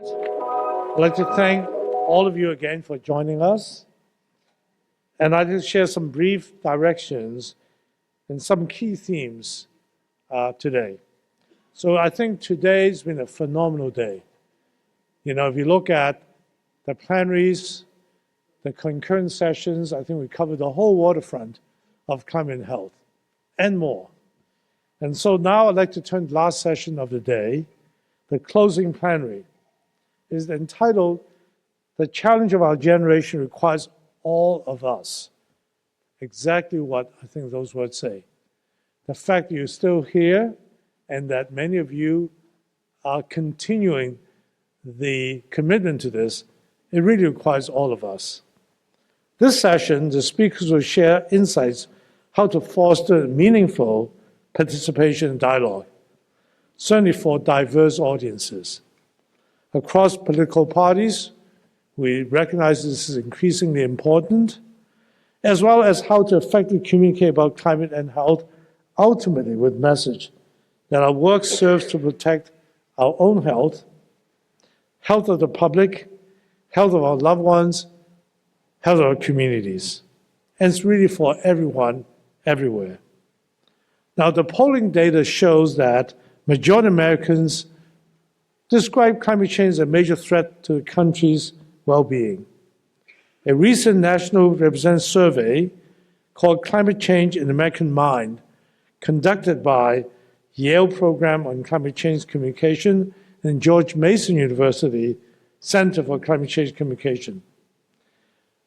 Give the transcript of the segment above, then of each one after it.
I'd like to thank all of you again for joining us. And I'd like to share some brief directions and some key themes today. So I think today's been a phenomenal day. You know, if you look at the plenaries, the concurrent sessions, I think we covered the whole waterfront of climate and health and more. And so now I'd like to turn to the last session of the day, the closing plenary. Is entitled, "The Challenge of Our Generation Requires All of Us." Exactly what I think those words say. The fact that you're still here and that many of you are continuing the commitment to this, it really requires all of us. This session, the speakers will share insights how to foster meaningful participation and dialogue, certainly for diverse audiences. Across political parties, we recognize this is increasingly important, as well as how to effectively communicate about climate and health, ultimately with message that our work serves to protect our own health, health of the public, health of our loved ones, health of our communities. And it's really for everyone, everywhere. Now, the polling data shows that majority of Americans describe climate change as a major threat to the country's well-being. A recent national representative survey called Climate Change in the American Mind, conducted by Yale Program on Climate Change Communication and George Mason University Center for Climate Change Communication,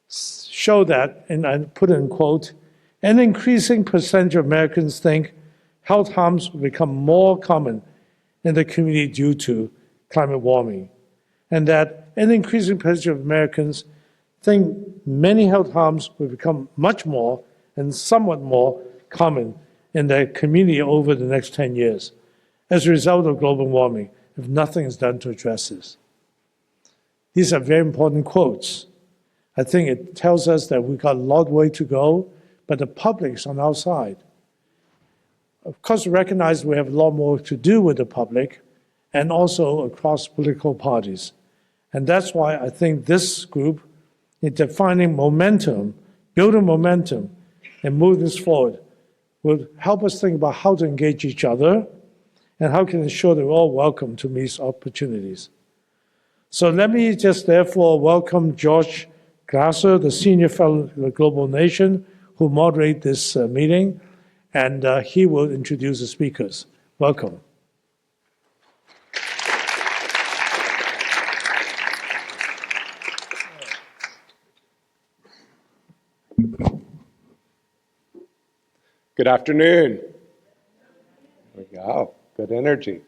show that, and I put it in quote, an increasing percentage of Americans think health harms will become more common in the community due to climate warming, and that an increasing percentage of Americans think many health harms will become much more and somewhat more common in their community over the next 10 years as a result of global warming if nothing is done to address this. These are very important quotes. I think it tells us that we've got a long way to go, but the public's on our side. Of course, we recognize we have a lot more to do with the public, and also across political parties. And that's why I think this group, in defining momentum, building momentum, and moving this forward, will help us think about how to engage each other and how can ensure that we're all welcome to these opportunities. So let me just therefore welcome George Glasser, the Senior Fellow of the Global Nation, who moderate this meeting, and he will introduce the speakers. Welcome. Good afternoon. There we go. Good energy.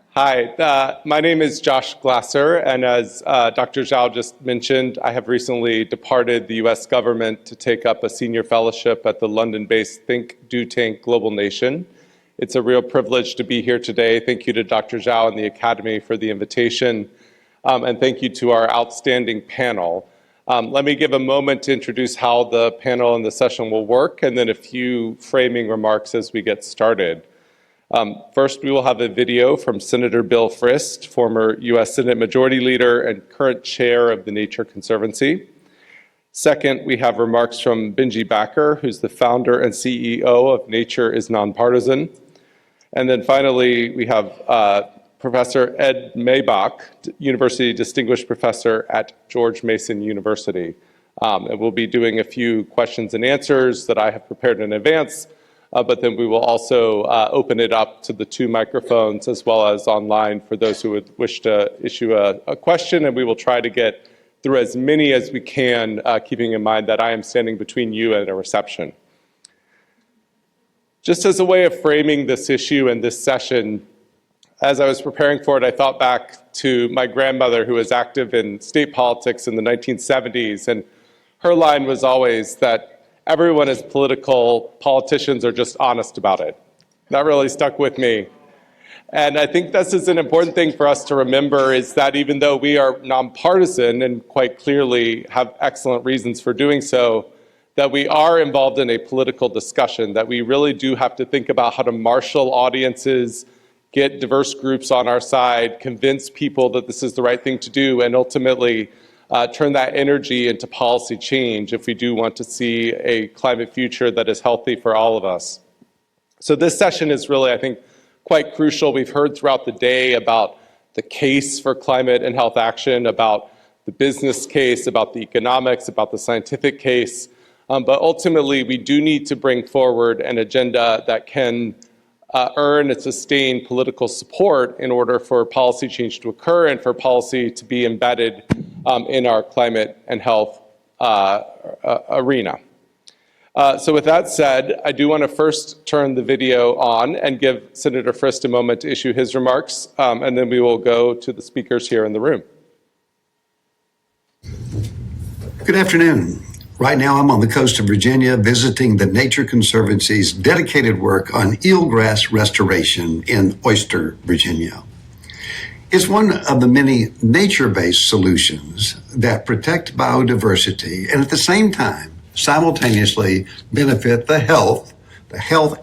Hi, my name is Josh Glasser, and as Dr. Dzau just mentioned, I have recently departed the U.S. government to take up a senior fellowship at the London-based Think, Do, Tank Global Nation. It's a real privilege to be here today. Thank you to Dr. Dzau and the Academy for the invitation, and thank you to our outstanding panel. Let me give a moment to introduce how the panel and the session will work, and then a few framing remarks as we get started. First, we will have a video from Senator Bill Frist, former U.S. Senate Majority Leader and current chair of the Nature Conservancy. Second, we have remarks from Benji Backer, who's the founder and CEO of Nature is Nonpartisan. And then finally, we have Professor Ed Maibach, University Distinguished Professor at George Mason University. And we'll be doing a few questions and answers that I have prepared in advance, but then we will also open it up to the two microphones as well as online for those who would wish to issue a question, and we will try to get through as many as we can, keeping in mind that I am standing between you and a reception. Just as a way of framing this issue and this session, as I was preparing for it, I thought back to my grandmother, who was active in state politics in the 1970s, and her line was always that everyone is political, politicians are just honest about it. That really stuck with me. And I think this is an important thing for us to remember, is that even though we are nonpartisan and quite clearly have excellent reasons for doing so, that we are involved in a political discussion, that we really do have to think about how to marshal audiences, get diverse groups on our side, convince people that this is the right thing to do, and ultimately turn that energy into policy change if we do want to see a climate future that is healthy for all of us. So this session is really, I think, quite crucial. We've heard throughout the day about the case for climate and health action, about the business case, about the economics, about the scientific case. But ultimately, we do need to bring forward an agenda that can earn and sustain political support in order for policy change to occur and for policy to be embedded in our climate and health arena. So with that said, I do want to first turn the video on and give Senator Frist a moment to issue his remarks, and then we will go to the speakers here in the room. Good afternoon. Right now I'm on the coast of Virginia visiting the Nature Conservancy's dedicated work on eelgrass restoration in Oyster, Virginia. It's one of the many nature-based solutions that protect biodiversity and at the same time simultaneously benefit the health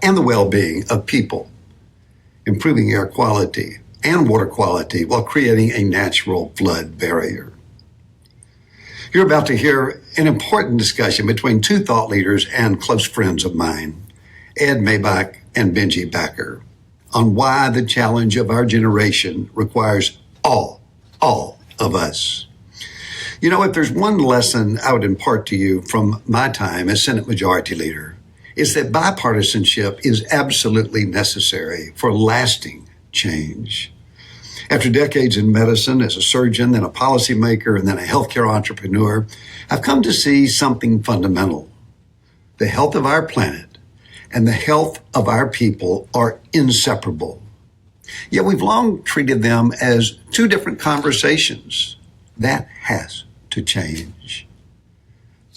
and the well-being of people, improving air quality and water quality while creating a natural flood barrier. You're about to hear an important discussion between two thought leaders and close friends of mine, Ed Maibach and Benji Backer, on why the challenge of our generation requires all of us. You know, if there's one lesson I would impart to you from my time as Senate Majority Leader, it's that bipartisanship is absolutely necessary for lasting change. After decades in medicine as a surgeon, then a policymaker, and then a healthcare entrepreneur, I've come to see something fundamental. The health of our planet and the health of our people are inseparable. Yet we've long treated them as two different conversations. That has to change.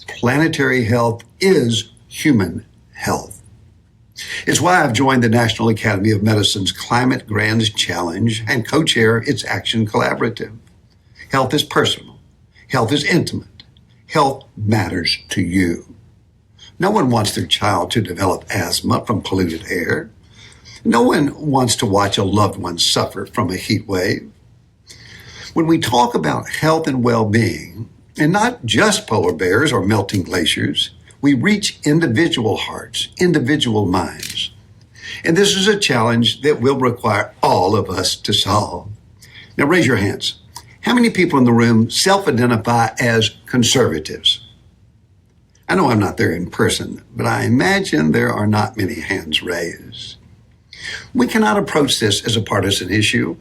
Planetary health is human health. It's why I've joined the National Academy of Medicine's Climate Grand Challenge and co-chair its Action Collaborative. Health is personal. Health is intimate. Health matters to you. No one wants their child to develop asthma from polluted air. No one wants to watch a loved one suffer from a heat wave. When we talk about health and well-being, and not just polar bears or melting glaciers, we reach individual hearts, individual minds. And this is a challenge that will require all of us to solve. Now raise your hands. How many people in the room self-identify as conservatives? I know I'm not there in person, but I imagine there are not many hands raised. We cannot approach this as a partisan issue.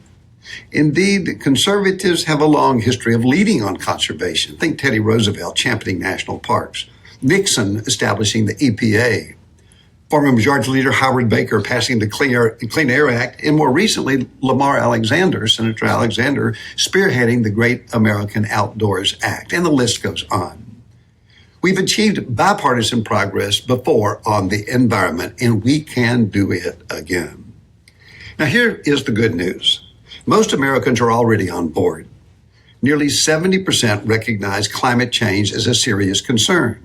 Indeed, conservatives have a long history of leading on conservation. Think Teddy Roosevelt championing national parks, Nixon establishing the EPA, former Majority Leader Howard Baker passing the Clean Air Act, and more recently, Senator Alexander, spearheading the Great American Outdoors Act, and the list goes on. We've achieved bipartisan progress before on the environment, and we can do it again. Now, here is the good news. Most Americans are already on board. Nearly 70% recognize climate change as a serious concern.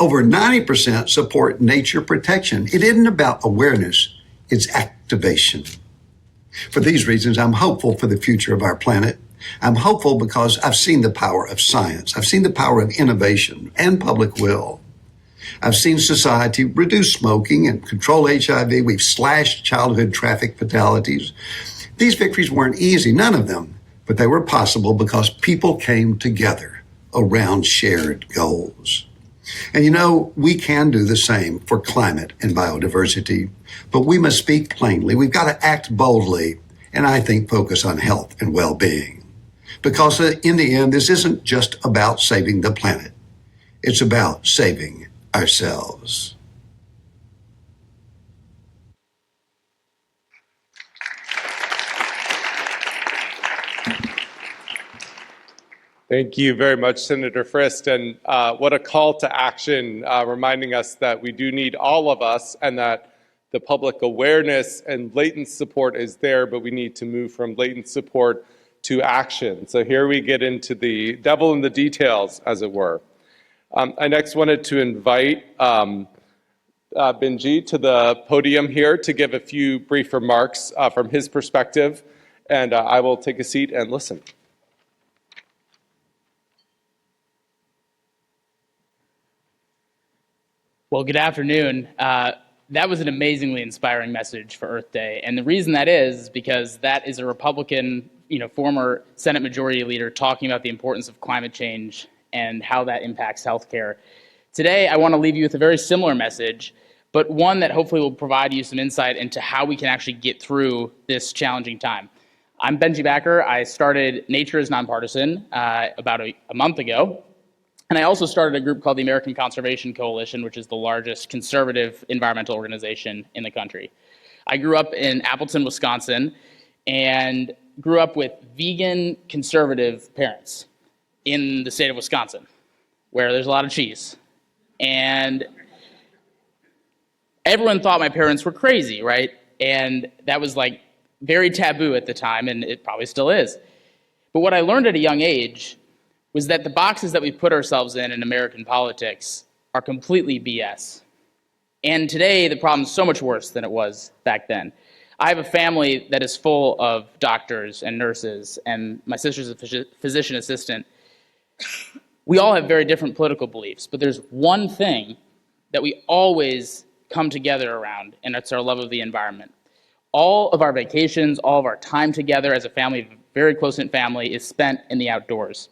Over 90% support nature protection. It isn't about awareness, it's activation. For these reasons, I'm hopeful for the future of our planet. I'm hopeful because I've seen the power of science. I've seen the power of innovation and public will. I've seen society reduce smoking and control HIV. We've slashed childhood traffic fatalities. These victories weren't easy, none of them, but they were possible because people came together around shared goals. And you know, we can do the same for climate and biodiversity, but we must speak plainly. We've got to act boldly, and I think focus on health and well-being. Because in the end, this isn't just about saving the planet. It's about saving ourselves. Thank you very much, Senator Frist. And what a call to action, reminding us that we do need all of us and that the public awareness and latent support is there, but we need to move from latent support to action. So here we get into the devil in the details, as it were. I next wanted to invite Benji to the podium here to give a few brief remarks from his perspective, and I will take a seat and listen. Well, good afternoon. That was an amazingly inspiring message for Earth Day. And the reason that is because that is a Republican, former Senate Majority Leader talking about the importance of climate change and how that impacts healthcare. Today, I want to leave you with a very similar message, but one that hopefully will provide you some insight into how we can actually get through this challenging time. I'm Benji Backer. I started Nature is Nonpartisan about a month ago. And I also started a group called the American Conservation Coalition, which is the largest conservative environmental organization in the country. I grew up in Appleton, Wisconsin, and grew up with vegan conservative parents in the state of Wisconsin, where there's a lot of cheese. And everyone thought my parents were crazy, right? And that was like very taboo at the time, and it probably still is. But what I learned at a young age was that the boxes that we put ourselves in American politics are completely BS. And today, the problem is so much worse than it was back then. I have a family that is full of doctors and nurses, and my sister's a physician assistant. We all have very different political beliefs, but there's one thing that we always come together around, and it's our love of the environment. All of our vacations, all of our time together as a family, a very close-knit family, is spent in the outdoors.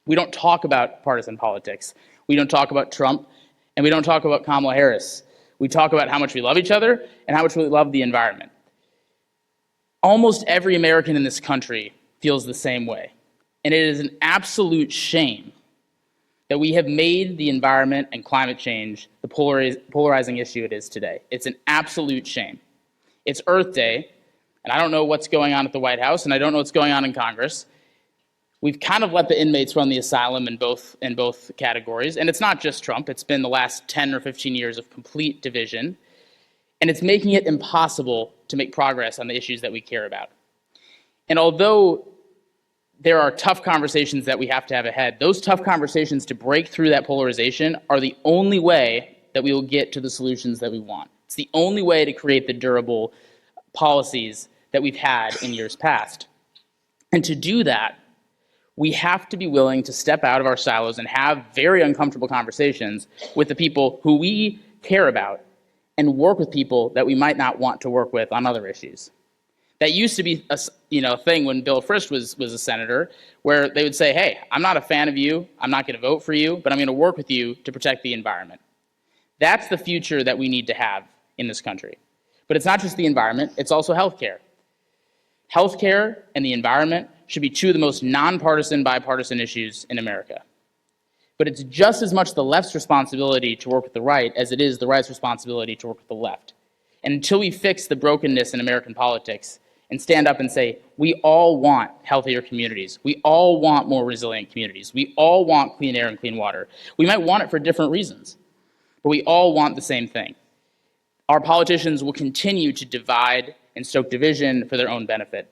We don't talk about partisan politics. We don't talk about Trump, and we don't talk about Kamala Harris. We talk about how much we love each other and how much we love the environment. Almost every American in this country feels the same way. And it is an absolute shame that we have made the environment and climate change the polarizing issue it is today. It's an absolute shame. It's Earth Day, and I don't know what's going on at the White House, and I don't know what's going on in Congress. We've kind of let the inmates run the asylum in both categories. And it's not just Trump. It's been the last 10 or 15 years of complete division. And it's making it impossible to make progress on the issues that we care about. And although there are tough conversations that we have to have ahead, those tough conversations to break through that polarization are the only way that we will get to the solutions that we want. It's the only way to create the durable policies that we've had in years past. And to do that, we have to be willing to step out of our silos and have very uncomfortable conversations with the people who we care about and work with people that we might not want to work with on other issues. That used to be a thing when Bill Frist was a senator, where they would say, hey, I'm not a fan of you, I'm not going to vote for you, but I'm going to work with you to protect the environment. That's the future that we need to have in this country. But it's not just the environment, it's also healthcare. Healthcare and the environment should be two of the most nonpartisan, bipartisan issues in America. But it's just as much the left's responsibility to work with the right as it is the right's responsibility to work with the left. And until we fix the brokenness in American politics and stand up and say, we all want healthier communities, we all want more resilient communities, we all want clean air and clean water. We might want it for different reasons, but we all want the same thing. Our politicians will continue to divide and stoke division for their own benefit.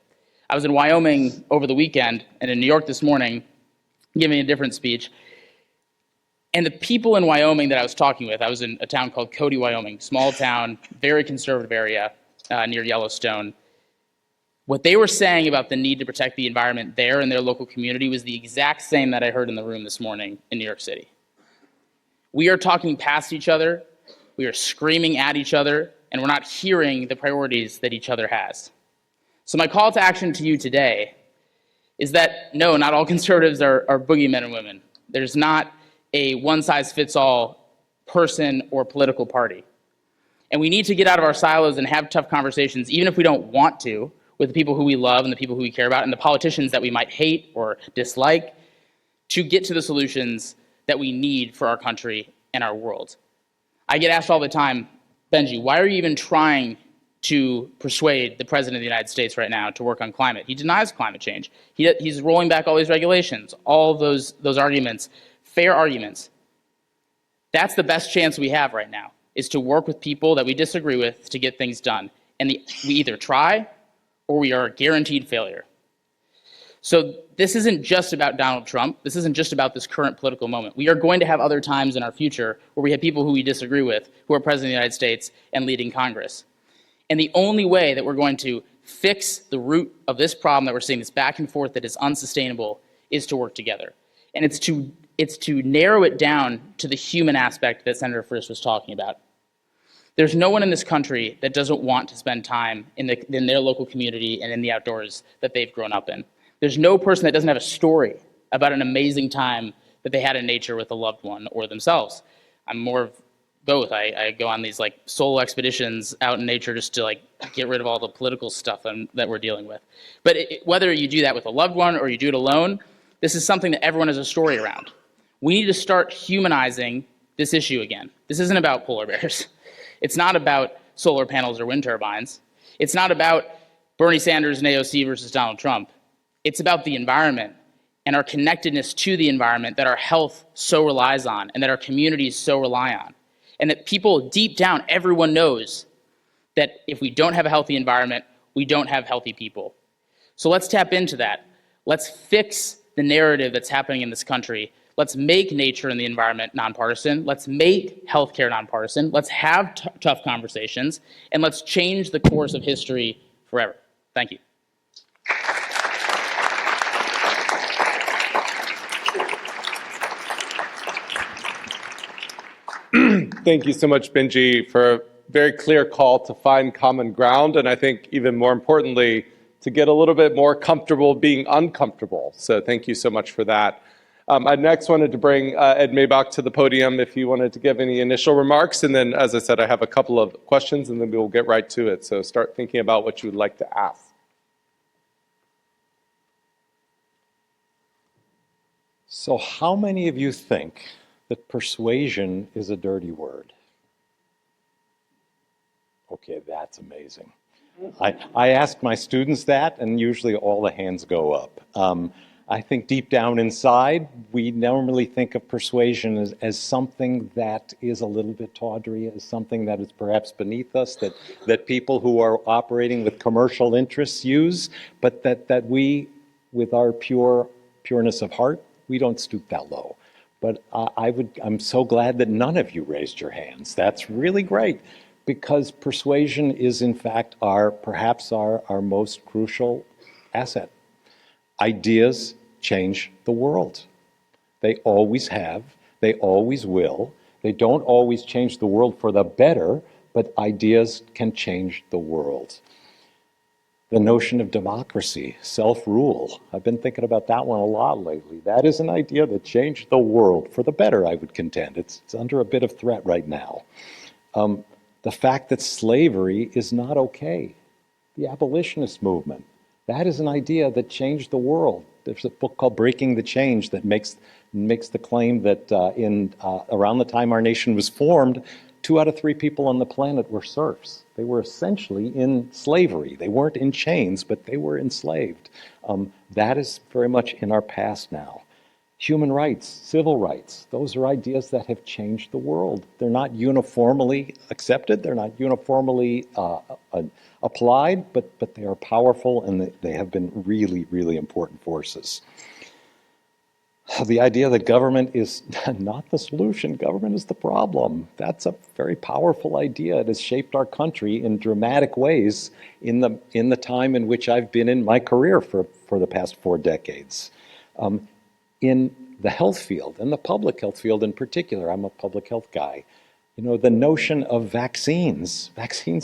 I was in Wyoming over the weekend and in New York this morning giving a different speech. And the people in Wyoming that I was talking with, I was in a town called Cody, Wyoming, small town, very conservative area near Yellowstone. What they were saying about the need to protect the environment there in their local community was the exact same that I heard in the room this morning in New York City. We are talking past each other, we are screaming at each other, and we're not hearing the priorities that each other has. So my call to action to you today is that, no, not all conservatives are boogeymen and women. There's not a one-size-fits-all person or political party. And we need to get out of our silos and have tough conversations, even if we don't want to, with the people who we love and the people who we care about and the politicians that we might hate or dislike, to get to the solutions that we need for our country and our world. I get asked all the time, Benji, why are you even trying to persuade the President of the United States right now to work on climate? He denies climate change. He's rolling back all these regulations, all those arguments, fair arguments. That's the best chance we have right now, is to work with people that we disagree with to get things done. And we either try or we are guaranteed failure. So this isn't just about Donald Trump. This isn't just about this current political moment. We are going to have other times in our future where we have people who we disagree with, who are president of the United States and leading Congress. And the only way that we're going to fix the root of this problem that we're seeing, this back and forth that is unsustainable, is to work together. And it's to narrow it down to the human aspect that Senator Frist was talking about. There's no one in this country that doesn't want to spend time in their local community and in the outdoors that they've grown up in. There's no person that doesn't have a story about an amazing time that they had in nature with a loved one or themselves. I'm more of both. I go on these like solo expeditions out in nature just to like get rid of all the political stuff that we're dealing with. But whether you do that with a loved one or you do it alone, this is something that everyone has a story around. We need to start humanizing this issue again. This isn't about polar bears. It's not about solar panels or wind turbines. It's not about Bernie Sanders and AOC versus Donald Trump. It's about the environment and our connectedness to the environment that our health so relies on and that our communities so rely on. And that people deep down, everyone knows that if we don't have a healthy environment, we don't have healthy people. So let's tap into that. Let's fix the narrative that's happening in this country. Let's make nature and the environment nonpartisan. Let's make healthcare nonpartisan. Let's have tough conversations, and let's change the course of history forever. Thank you. Thank you so much, Benji, for a very clear call to find common ground, and I think even more importantly, to get a little bit more comfortable being uncomfortable. So thank you so much for that. I next wanted to bring Ed Maibach to the podium if he wanted to give any initial remarks, and then, as I said, I have a couple of questions, and then we will get right to it. So start thinking about what you would like to ask. So how many of you think that persuasion is a dirty word? Okay, that's amazing. I ask my students that, and usually all the hands go up. I think deep down inside, we normally think of persuasion as something that is a little bit tawdry, as something that is perhaps beneath us, that people who are operating with commercial interests use, but that we, with our pureness of heart, we don't stoop that low. But I'm so glad that none of you raised your hands. That's really great, because persuasion is in fact perhaps our most crucial asset. Ideas change the world. They always have, they always will. They don't always change the world for the better, but ideas can change the world. The notion of democracy, self-rule, I've been thinking about that one a lot lately. That is an idea that changed the world for the better, I would contend. It's under a bit of threat right now. The fact that slavery is not okay, the abolitionist movement, that is an idea that changed the world. There's a book called Breaking the Change that makes the claim that around the time our nation was formed, 2 out of 3 people on the planet were serfs. They were essentially in slavery. They weren't in chains, but they were enslaved. That is very much in our past now. Human rights, civil rights, those are ideas that have changed the world. They're not uniformly accepted, they're not uniformly applied, but they are powerful and they have been really, really important forces. The idea that government is not the solution, government is the problem. That's a very powerful idea. It has shaped our country in dramatic ways in the time in which I've been in my career for the past 4 decades. In the health field, and the public health field in particular, I'm a public health guy, you know, the notion of vaccines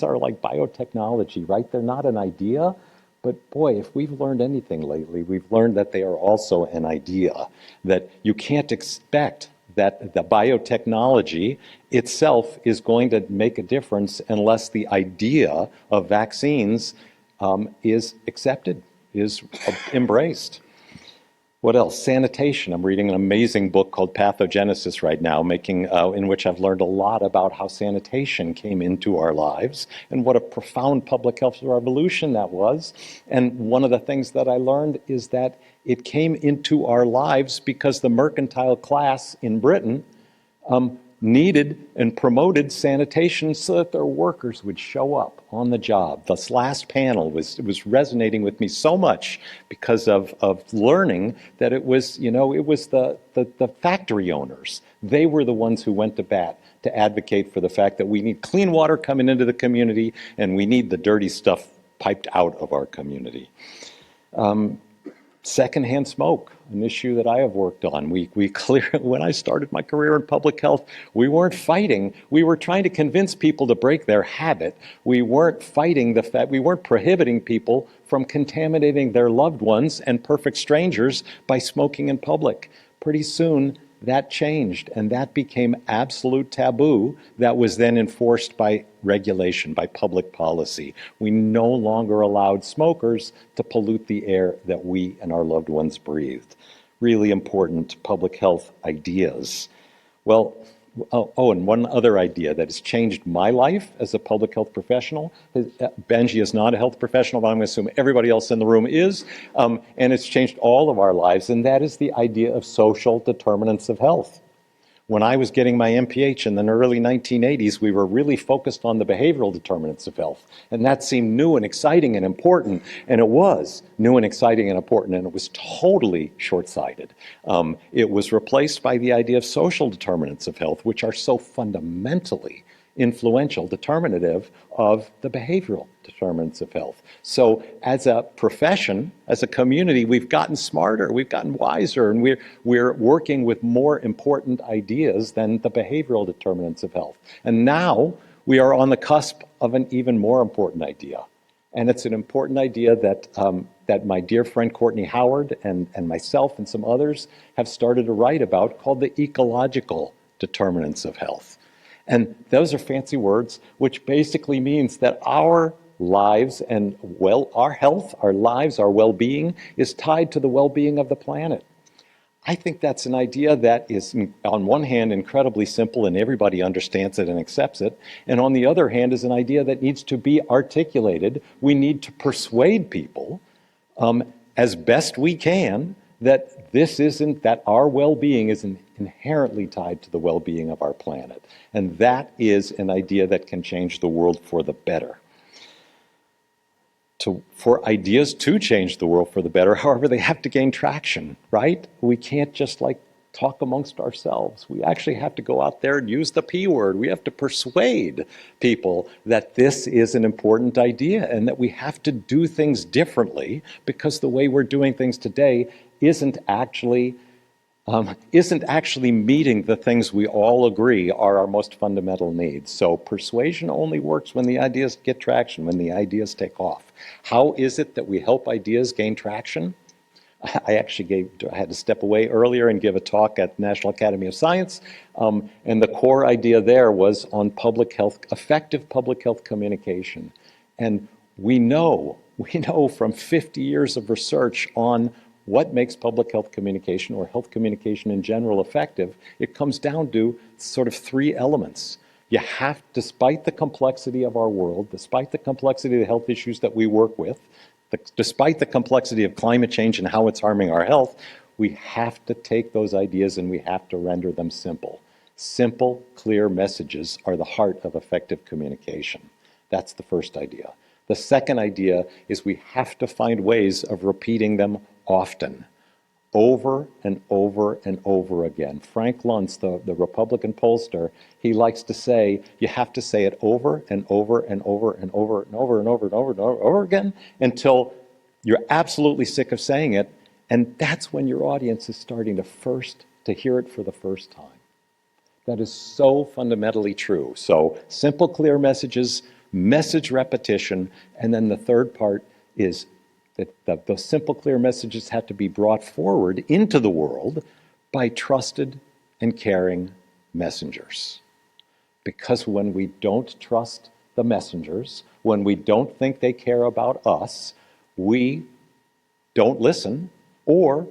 are like biotechnology, right? They're not an idea, but boy, if we've learned anything lately, we've learned that they are also an idea, that you can't expect that the biotechnology itself is going to make a difference unless the idea of vaccines is accepted, is embraced. What else? Sanitation. I'm reading an amazing book called Pathogenesis right now, in which I've learned a lot about how sanitation came into our lives and what a profound public health revolution that was. And one of the things that I learned is that it came into our lives because the mercantile class in Britain needed and promoted sanitation so that their workers would show up on the job. This last panel was resonating with me so much because of learning that it was, it was the factory owners. They were the ones who went to bat to advocate for the fact that we need clean water coming into the community and we need the dirty stuff piped out of our community. Secondhand smoke, an issue that I have worked on. We when I started my career in public health, we weren't fighting. We were trying to convince people to break their habit. We weren't fighting the fact, we weren't prohibiting people from contaminating their loved ones and perfect strangers by smoking in public. Pretty soon, that changed, and that became absolute taboo that was then enforced by regulation, by public policy. We no longer allowed smokers to pollute the air that we and our loved ones breathed. Really important public health ideas. Well, and one other idea that has changed my life as a public health professional. Benji is not a health professional, but I'm going to assume everybody else in the room is. And it's changed all of our lives, and that is the idea of social determinants of health. When I was getting my MPH in the early 1980s, we were really focused on the behavioral determinants of health. And that seemed new and exciting and important. And it was new and exciting and important, and it was totally short-sighted. It was replaced by the idea of social determinants of health, which are so fundamentally influential, determinative of the behavioral determinants of health. So as a profession, as a community, we've gotten smarter, we've gotten wiser, and we're working with more important ideas than the behavioral determinants of health. And now we are on the cusp of an even more important idea. And it's an important idea that, that my dear friend Courtney Howard and myself and some others have started to write about, called the ecological determinants of health. And those are fancy words, which basically means that our lives and, well, our health, our lives, our well-being is tied to the well-being of the planet. I think that's an idea that is, on one hand, incredibly simple and everybody understands it and accepts it. And on the other hand, is an idea that needs to be articulated. We need to persuade people as best we can that this isn't, that our well-being isn't inherently tied to the well-being of our planet. And that is an idea that can change the world for the better. For ideas to change the world for the better, however, they have to gain traction, right? We can't just talk amongst ourselves. We actually have to go out there and use the P word. We have to persuade people that this is an important idea and that we have to do things differently because the way we're doing things today isn't actually meeting the things we all agree are our most fundamental needs. So persuasion only works when the ideas get traction, when the ideas take off. How is it that we help ideas gain traction? I had to step away earlier and give a talk at National Academy of Science, and the core idea there was on public health, effective public health communication. And we know from 50 years of research on what makes public health communication or health communication in general effective, it comes down to sort of three elements. You have, despite the complexity of our world, despite the complexity of the health issues that we work with, despite the complexity of climate change and how it's harming our health, we have to take those ideas and we have to render them simple. Simple, clear messages are the heart of effective communication. That's the first idea. The second idea is we have to find ways of repeating them often, over and over and over again. Frank Luntz, the Republican pollster, he likes to say, you have to say it over and over and over and over and over and over and over and over again until you're absolutely sick of saying it. And that's when your audience is starting to hear it for the first time. That is so fundamentally true. So simple, clear messages, message repetition, and then the third part is that those simple, clear messages have to be brought forward into the world by trusted and caring messengers. Because when we don't trust the messengers, when we don't think they care about us, we don't listen, or,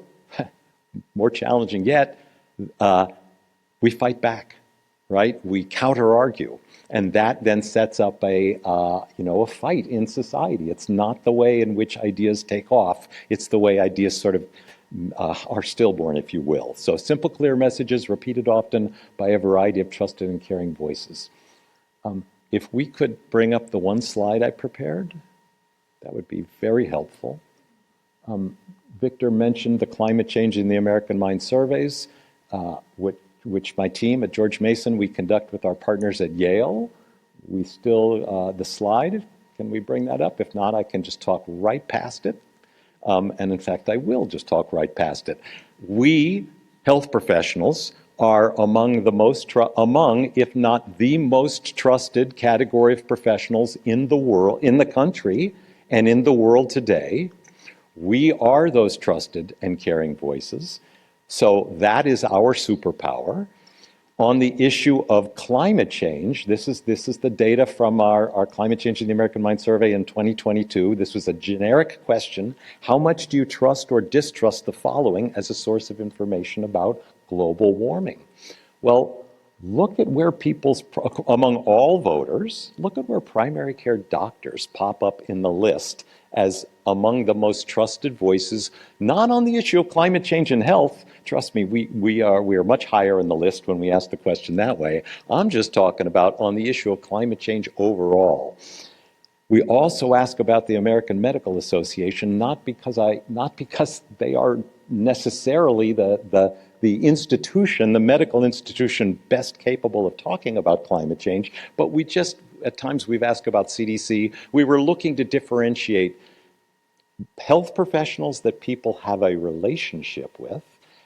more challenging yet, we fight back, right? We counter-argue. And that then sets up a fight in society. It's not the way in which ideas take off. It's the way ideas sort of our stillborn, if you will. So simple, clear messages repeated often by a variety of trusted and caring voices. If we could bring up the one slide I prepared, that would be very helpful. Victor mentioned the climate change in the American Mind surveys, which my team at George Mason, we conduct with our partners at Yale. We still, the slide, can we bring that up? If not, I can just talk right past it. And in fact, I will just talk right past it. We, health professionals, are among the most, if not the most trusted category of professionals in the world, in the country, and in the world today. We are those trusted and caring voices. So that is our superpower. On the issue of climate change, this is the data from our Climate Change in the American Mind survey in 2022. This was a generic question. How much do you trust or distrust the following as a source of information about global warming? Well, look at where among all voters, look at where primary care doctors pop up in the list as among the most trusted voices, not on the issue of climate change and health. Trust me, we are much higher in the list when we ask the question that way. I'm just talking about on the issue of climate change overall. We also ask about the American Medical Association, not because they are necessarily the institution, the medical institution best capable of talking about climate change, but we just, at times we've asked about CDC. We were looking to differentiate health professionals that people have a relationship with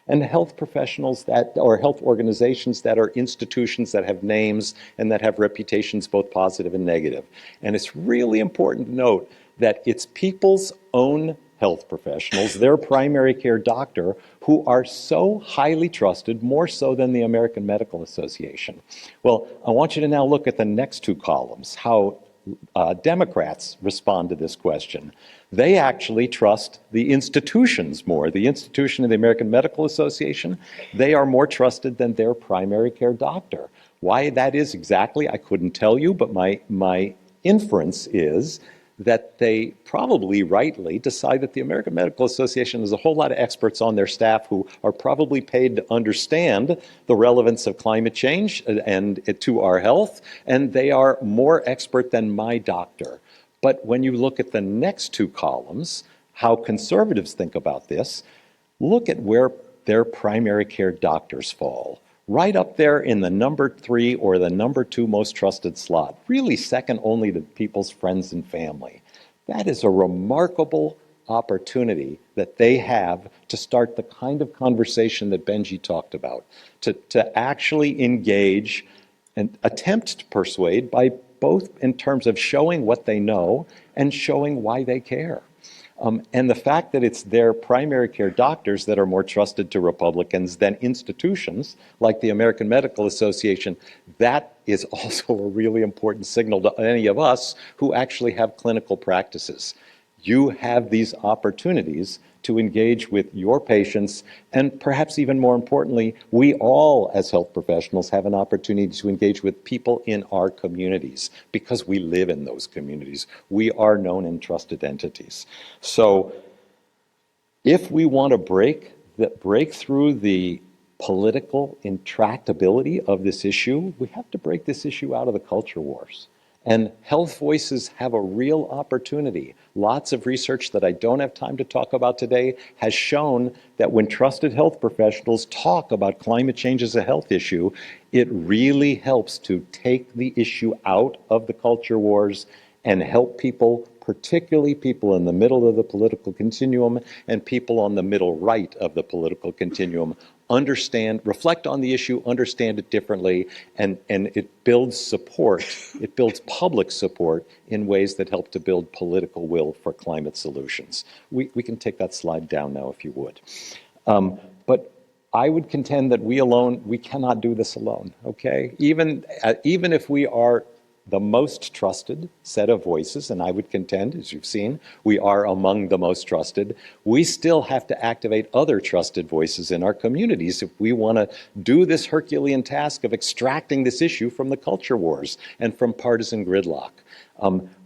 and health professionals or health organizations that are institutions that have names and that have reputations both positive and negative. And it's really important to note that it's people's own health professionals, their primary care doctor, who are so highly trusted, more so than the American Medical Association. Well, I want you to now look at the next two columns, how Democrats respond to this question. They actually trust the institutions more. The institution of the American Medical Association, they are more trusted than their primary care doctor. Why that is exactly, I couldn't tell you, but my inference is that they probably rightly decide that the American Medical Association has a whole lot of experts on their staff who are probably paid to understand the relevance of climate change and to our health, and they are more expert than my doctor. But when you look at the next two columns, how conservatives think about this, look at where their primary care doctors fall. Right up there in the number 3 or the number 2 most trusted slot, really second only to people's friends and family. That is a remarkable opportunity that they have to start the kind of conversation that Benji talked about, to actually engage and attempt to persuade by both in terms of showing what they know and showing why they care. And the fact that it's their primary care doctors that are more trusted to Republicans than institutions like the American Medical Association, that is also a really important signal to any of us who actually have clinical practices. You have these opportunities to engage with your patients, and perhaps even more importantly, we all as health professionals have an opportunity to engage with people in our communities because we live in those communities. We are known and trusted entities. So if we want to break through the political intractability of this issue, we have to break this issue out of the culture wars. And health voices have a real opportunity. Lots of research that I don't have time to talk about today has shown that when trusted health professionals talk about climate change as a health issue, it really helps to take the issue out of the culture wars and help people, particularly people in the middle of the political continuum and people on the middle right of the political continuum, understand, reflect on the issue, understand it differently, and it builds support, it builds public support in ways that help to build political will for climate solutions. We can take that slide down now if you would. But I would contend that we cannot do this alone, okay? Even if we are the most trusted set of voices, and I would contend, as you've seen, we are among the most trusted, we still have to activate other trusted voices in our communities if we want to do this Herculean task of extracting this issue from the culture wars and from partisan gridlock.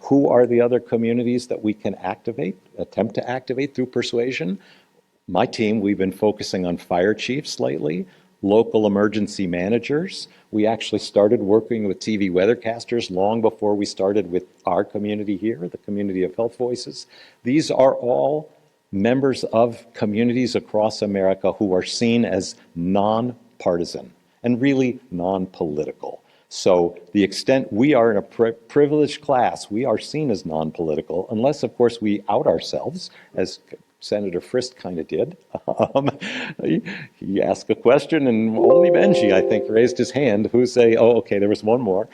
Who are the other communities that we can attempt to activate through persuasion? My team, we've been focusing on fire chiefs lately, local emergency managers. We actually started working with TV weathercasters long before we started with our community here, the community of Health Voices. These are all members of communities across America who are seen as nonpartisan and really non-political. So the extent we are in a privileged class, we are seen as non-political, unless, of course, we out ourselves, as Senator Frist kind of did. He asked a question, and only Benji, I think, raised his hand, who say, oh, okay, there was one more.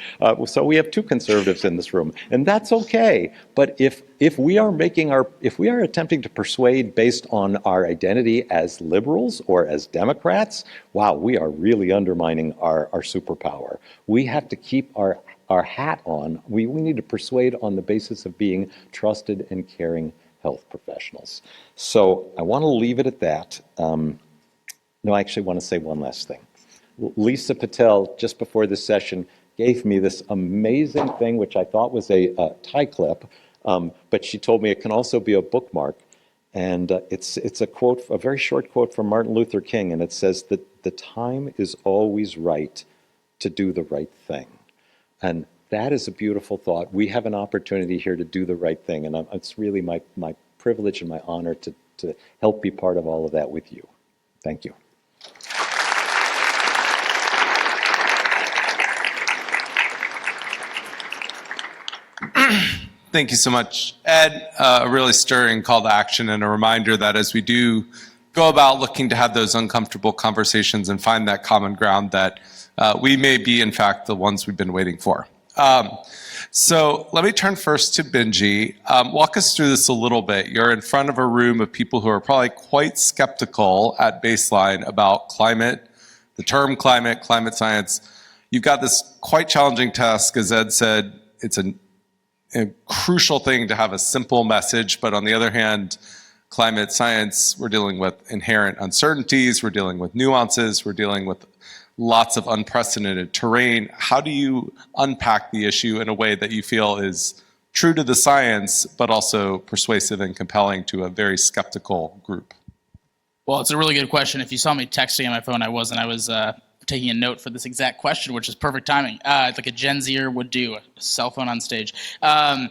So we have two conservatives in this room, and that's okay. But if we are attempting to persuade based on our identity as liberals or as Democrats, wow, we are really undermining our superpower. We have to keep our hat on. We need to persuade on the basis of being trusted and caring health professionals. So I want to leave it at that. No, I actually want to say one last thing. Lisa Patel, just before this session, gave me this amazing thing, which I thought was a tie clip, but she told me it can also be a bookmark. And it's a quote, a very short quote from Martin Luther King, and it says that the time is always right to do the right thing. And that is a beautiful thought. We have an opportunity here to do the right thing, and it's really my privilege and my honor to help be part of all of that with you. Thank you. Thank you so much, Ed. A really stirring call to action and a reminder that as we do go about looking to have those uncomfortable conversations and find that common ground, that we may be, in fact, the ones we've been waiting for. So let me turn first to Benji. Walk us through this a little bit. You're in front of a room of people who are probably quite skeptical at baseline about climate, the term climate, climate science. You've got this quite challenging task. As Ed said, it's a crucial thing to have a simple message, but on the other hand, climate science, we're dealing with inherent uncertainties, we're dealing with nuances, we're dealing with lots of unprecedented terrain. How do you unpack the issue in a way that you feel is true to the science, but also persuasive and compelling to a very skeptical group? Well, it's a really good question. If you saw me texting on my phone, I wasn't. I was taking a note for this exact question, which is perfect timing. It's like a Gen Zer would do, a cell phone on stage. I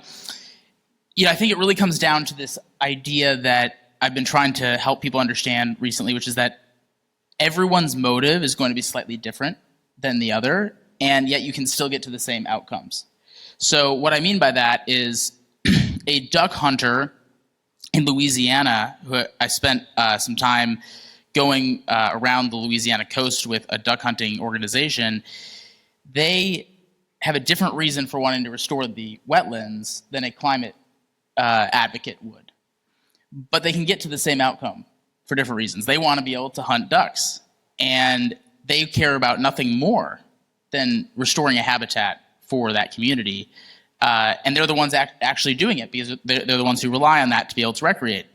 think it really comes down to this idea that I've been trying to help people understand recently, which is that everyone's motive is going to be slightly different than the other, and yet you can still get to the same outcomes. So what I mean by that is a duck hunter in Louisiana, who I spent some time going around the Louisiana coast with a duck hunting organization, they have a different reason for wanting to restore the wetlands than a climate advocate would. But they can get to the same outcome for different reasons. They want to be able to hunt ducks, and they care about nothing more than restoring a habitat for that community. And they're the ones actually doing it because they're the ones who rely on that to be able to recreate.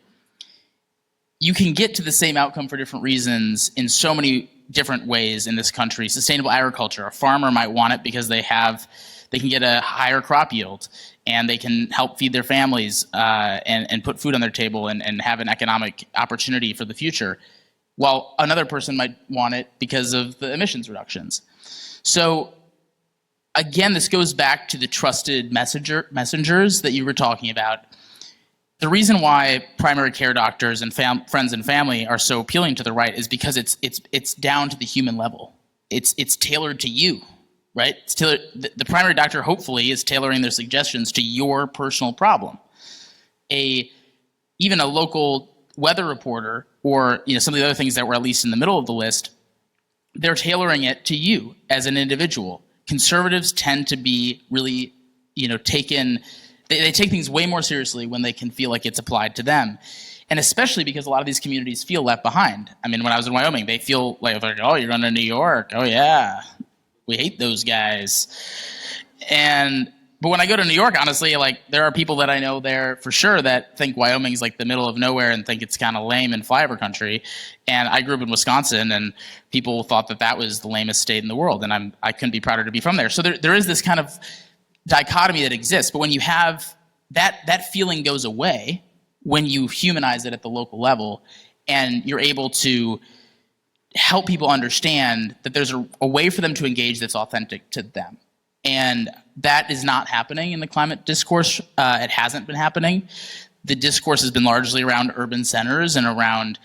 You can get to the same outcome for different reasons in so many different ways in this country. Sustainable agriculture, a farmer might want it because they can get a higher crop yield, and they can help feed their families and put food on their table and have an economic opportunity for the future, while another person might want it because of the emissions reductions. So again, this goes back to the trusted messengers that you were talking about. The reason why primary care doctors and friends and family are so appealing to the right is because it's down to the human level. It's tailored to you. Right? The primary doctor hopefully is tailoring their suggestions to your personal problem. Even a local weather reporter, or some of the other things that were at least in the middle of the list, they're tailoring it to you as an individual. Conservatives tend to be really, they take things way more seriously when they can feel like it's applied to them. And especially because a lot of these communities feel left behind. I mean, when I was in Wyoming, they feel like, oh, you're going to New York. Oh, yeah. We hate those guys. But when I go to New York, honestly, there are people that I know there for sure that think Wyoming's like the middle of nowhere and think it's kind of lame and flyover country. And I grew up in Wisconsin, and people thought that was the lamest state in the world, and I couldn't be prouder to be from there. So there is this kind of dichotomy that exists. But when you have that feeling goes away when you humanize it at the local level, and you're able to help people understand that there's a way for them to engage that's authentic to them. And that is not happening in the climate discourse. It hasn't been happening. The discourse has been largely around urban centers and around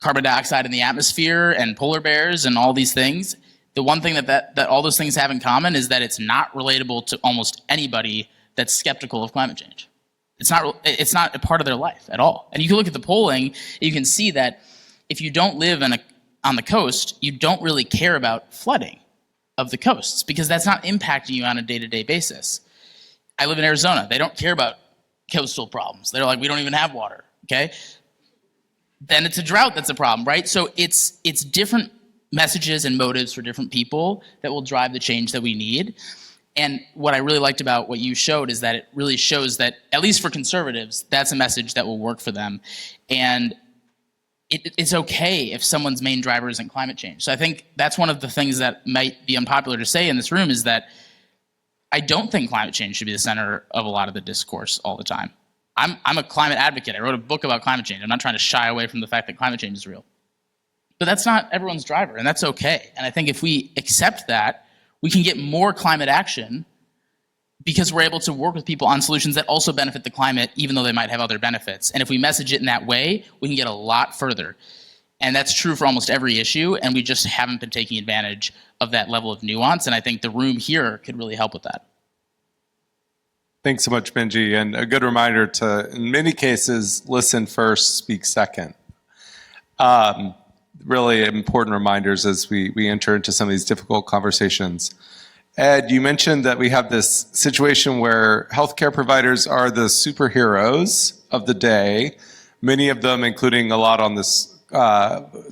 carbon dioxide in the atmosphere and polar bears and all these things. The one thing that all those things have in common is that it's not relatable to almost anybody that's skeptical of climate change. It's not a part of their life at all. And you can look at the polling, you can see that if you don't live on the coast, you don't really care about flooding of the coasts because that's not impacting you on a day-to-day basis. I live in Arizona. They don't care about coastal problems. They're like, we don't even have water, okay? Then it's a drought that's a problem, right? So it's different messages and motives for different people that will drive the change that we need. And what I really liked about what you showed is that it really shows that, at least for conservatives, that's a message that will work for them. And it's okay if someone's main driver isn't climate change. So I think that's one of the things that might be unpopular to say in this room is that I don't think climate change should be the center of a lot of the discourse all the time. I'm a climate advocate. I wrote a book about climate change. I'm not trying to shy away from the fact that climate change is real. But that's not everyone's driver, and that's okay. And I think if we accept that, we can get more climate action because we're able to work with people on solutions that also benefit the climate, even though they might have other benefits. And if we message it in that way, we can get a lot further. And that's true for almost every issue, and we just haven't been taking advantage of that level of nuance, and I think the room here could really help with that. Thanks so much, Benji. And a good reminder to, in many cases, listen first, speak second. Really important reminders as we enter into some of these difficult conversations. Ed, you mentioned that we have this situation where healthcare providers are the superheroes of the day. Many of them, including a lot on this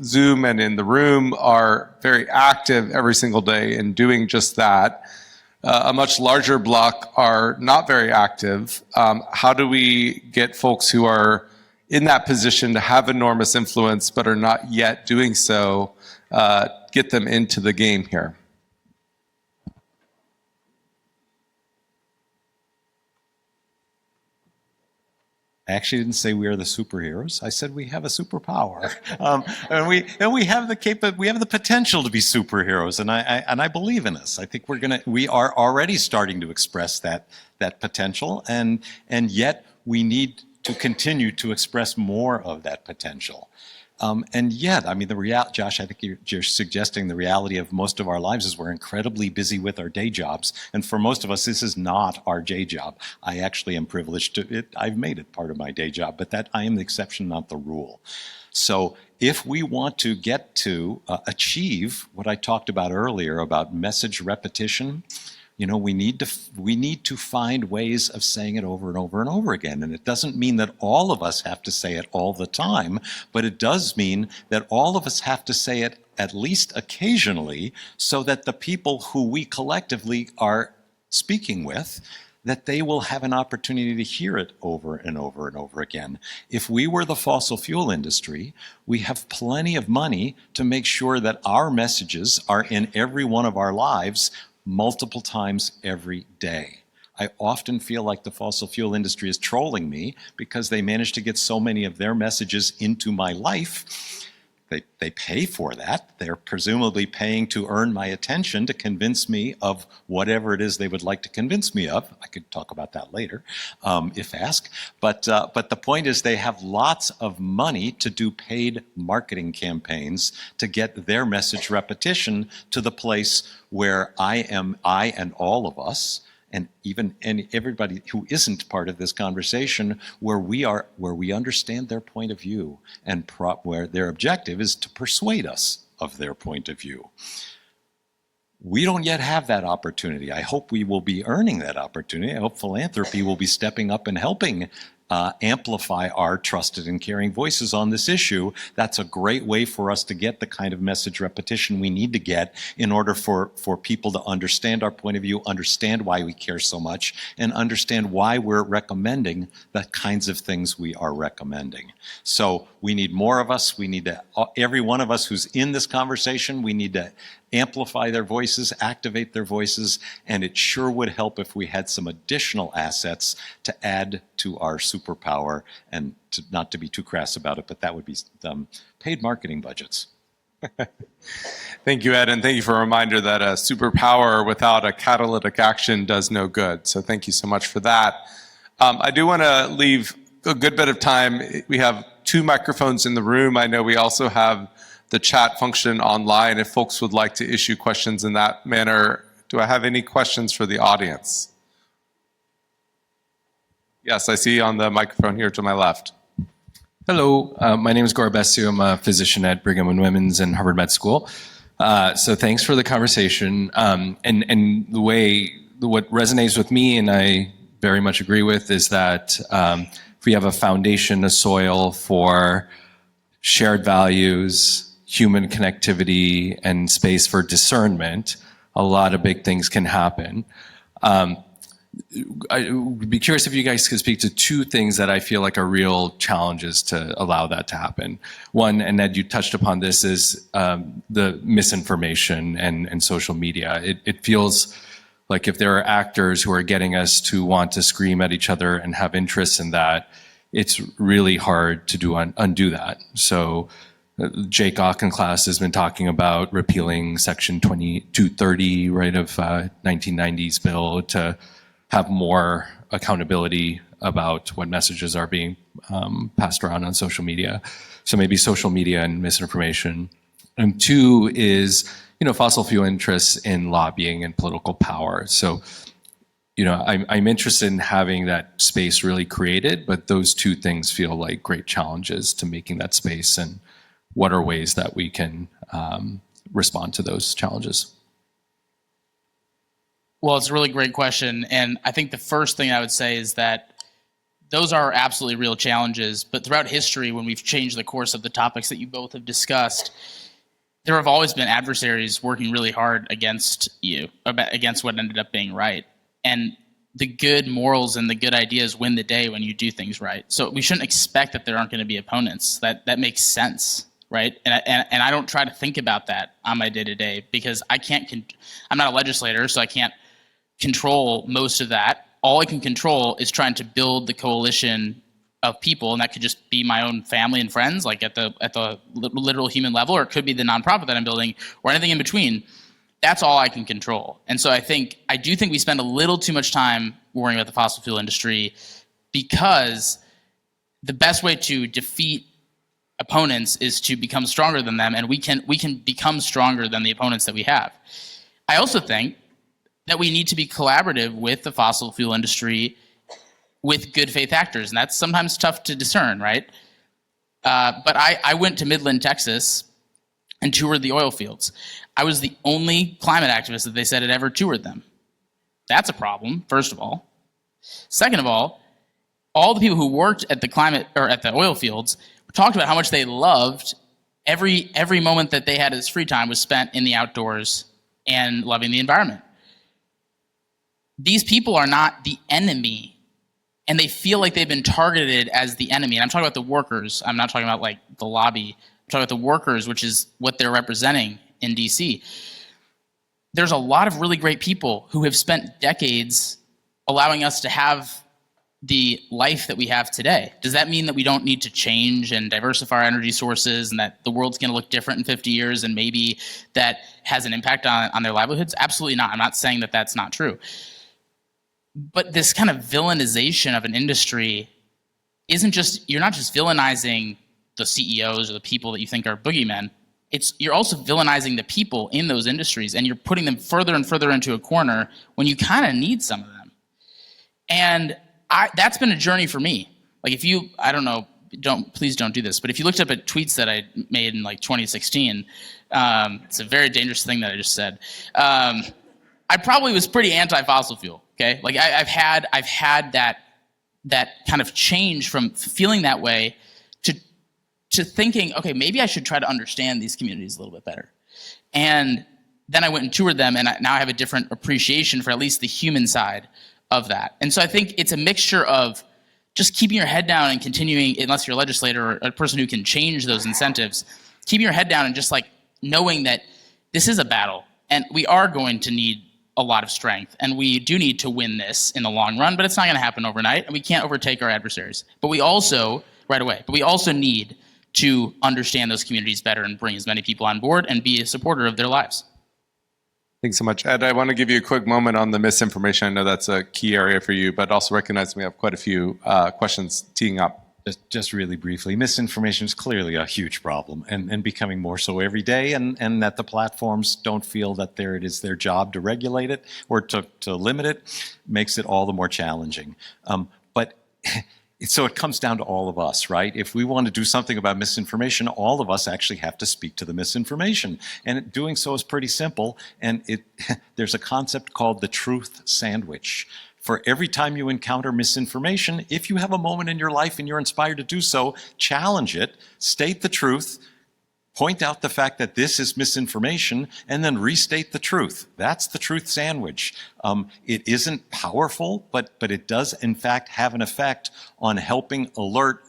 Zoom and in the room, are very active every single day in doing just that. A much larger block are not very active. How do we get folks who are in that position to have enormous influence but are not yet doing so, get them into the game here? I actually didn't say we are the superheroes. I said we have a superpower, and we have the potential to be superheroes, and I believe in us. I think we are already starting to express that potential, and yet we need to continue to express more of that potential. And yet, I mean, Josh, I think you're suggesting the reality of most of our lives is we're incredibly busy with our day jobs. And for most of us, this is not our day job. I actually am privileged to it. I've made it part of my day job, but that I am the exception, not the rule. So if we want to get to achieve what I talked about earlier about message repetition, we need to find ways of saying it over and over and over again. And it doesn't mean that all of us have to say it all the time, but it does mean that all of us have to say it at least occasionally so that the people who we collectively are speaking with, that they will have an opportunity to hear it over and over and over again. If we were the fossil fuel industry, we have plenty of money to make sure that our messages are in every one of our lives multiple times every day. I often feel like the fossil fuel industry is trolling me because they managed to get so many of their messages into my life. They pay for that. They're presumably paying to earn my attention to convince me of whatever it is they would like to convince me of. I could talk about that later, if asked. But the point is they have lots of money to do paid marketing campaigns to get their message repetition to the place where I and all of us, and everybody who isn't part of this conversation, where we understand their point of view and where their objective is to persuade us of their point of view. We don't yet have that opportunity. I hope we will be earning that opportunity. I hope philanthropy will be stepping up and helping amplify our trusted and caring voices on this issue. That's a great way for us to get the kind of message repetition we need to get in order for people to understand our point of view, understand why we care so much, and understand why we're recommending the kinds of things we are recommending. So we need more of us. We need to, every one of us who's in this conversation, we need to amplify their voices, activate their voices, and it sure would help if we had some additional assets to add to our superpower, and not to be too crass about it, but that would be paid marketing budgets. Thank you, Ed, and thank you for a reminder that a superpower without a catalytic action does no good. So thank you so much for that. I do want to leave a good bit of time. We have 2 microphones in the room. I know we also have the chat function online if folks would like to issue questions in that manner. Do I have any questions for the audience? Yes, I see on the microphone here to my left. Hello, my name is Gaurav Basu. I'm a physician at Brigham and Women's and Harvard Med School. So thanks for the conversation. And what resonates with me, and I very much agree with, is that if we have a foundation, a soil for shared values, human connectivity, and space for discernment, a lot of big things can happen. I would be curious if you guys could speak to 2 things that I feel like are real challenges to allow that to happen. One, and Ed, you touched upon this, is the misinformation and social media. It feels like if there are actors who are getting us to want to scream at each other and have interests in that, it's really hard to undo that. So Jake Auchincloss has been talking about repealing Section 230, right, of 1990s bill to have more accountability about what messages are being passed around on social media. So maybe social media and misinformation. And 2 is, fossil fuel interests in lobbying and political power. So, I'm interested in having that space really created, but those 2 things feel like great challenges to making that space. And what are ways that we can respond to those challenges? Well, it's a really great question. And I think the first thing I would say is that those are absolutely real challenges. But throughout history, when we've changed the course of the topics that you both have discussed, there have always been adversaries working really hard against you, against what ended up being right. And the good morals and the good ideas win the day when you do things right. So we shouldn't expect that there aren't going to be opponents. That makes sense, right? And I don't try to think about that on my day-to-day because I'm not a legislator, so I can't control most of that. All I can control is trying to build the coalition of people, and that could just be my own family and friends, like at the literal human level, or it could be the nonprofit that I'm building, or anything in between. That's all I can control. And so I do think we spend a little too much time worrying about the fossil fuel industry because the best way to defeat opponents is to become stronger than them, and we can become stronger than the opponents that we have. I also think that we need to be collaborative with the fossil fuel industry with good faith actors, and that's sometimes tough to discern, right? But I went to Midland, Texas, and toured the oil fields. I was the only climate activist that they said had ever toured them. That's a problem, first of all. Second of all the people who worked at the oil fields talked about how much they loved every moment that they had as free time was spent in the outdoors and loving the environment. These people are not the enemy, and they feel like they've been targeted as the enemy. And I'm talking about the workers. I'm not talking about like the lobby. I'm talking about the workers, which is what they're representing in DC. There's a lot of really great people who have spent decades allowing us to have the life that we have today. Does that mean that we don't need to change and diversify our energy sources and that the world's going to look different in 50 years and maybe that has an impact on their livelihoods? Absolutely not. I'm not saying that that's not true. But this kind of villainization of an industry you're not just villainizing the CEOs or the people that you think are boogeymen. You're also villainizing the people in those industries, and you're putting them further and further into a corner when you kind of need some of them. And that's been a journey for me. Like please don't do this, but if you looked up at tweets that I made in like 2016, it's a very dangerous thing that I just said. I probably was pretty anti-fossil fuel. Okay, like I've had that kind of change from feeling that way to thinking, okay, maybe I should try to understand these communities a little bit better. And then I went and toured them, and now I have a different appreciation for at least the human side of that. And so I think it's a mixture of just keeping your head down and continuing, unless you're a legislator or a person who can change those incentives, keeping your head down and just like knowing that this is a battle, and we are going to need a lot of strength, and we do need to win this in the long run, but it's not going to happen overnight, and we can't overtake our adversaries. But we also, right away, but we also need to understand those communities better and bring as many people on board and be a supporter of their lives. Thanks so much. Ed, I want to give you a quick moment on the misinformation. I know that's a key area for you, but also recognize we have quite a few questions teeing up. Just really briefly, misinformation is clearly a huge problem and becoming more so every day, and that the platforms don't feel that it is their job to regulate it or to limit it makes it all the more challenging. But so it comes down to all of us, right? If we want to do something about misinformation, all of us actually have to speak to the misinformation. And doing so is pretty simple. And there's a concept called the truth sandwich. For every time you encounter misinformation, if you have a moment in your life and you're inspired to do so, challenge it, state the truth, point out the fact that this is misinformation, and then restate the truth. That's the truth sandwich. It isn't powerful, but it does in fact have an effect on helping alert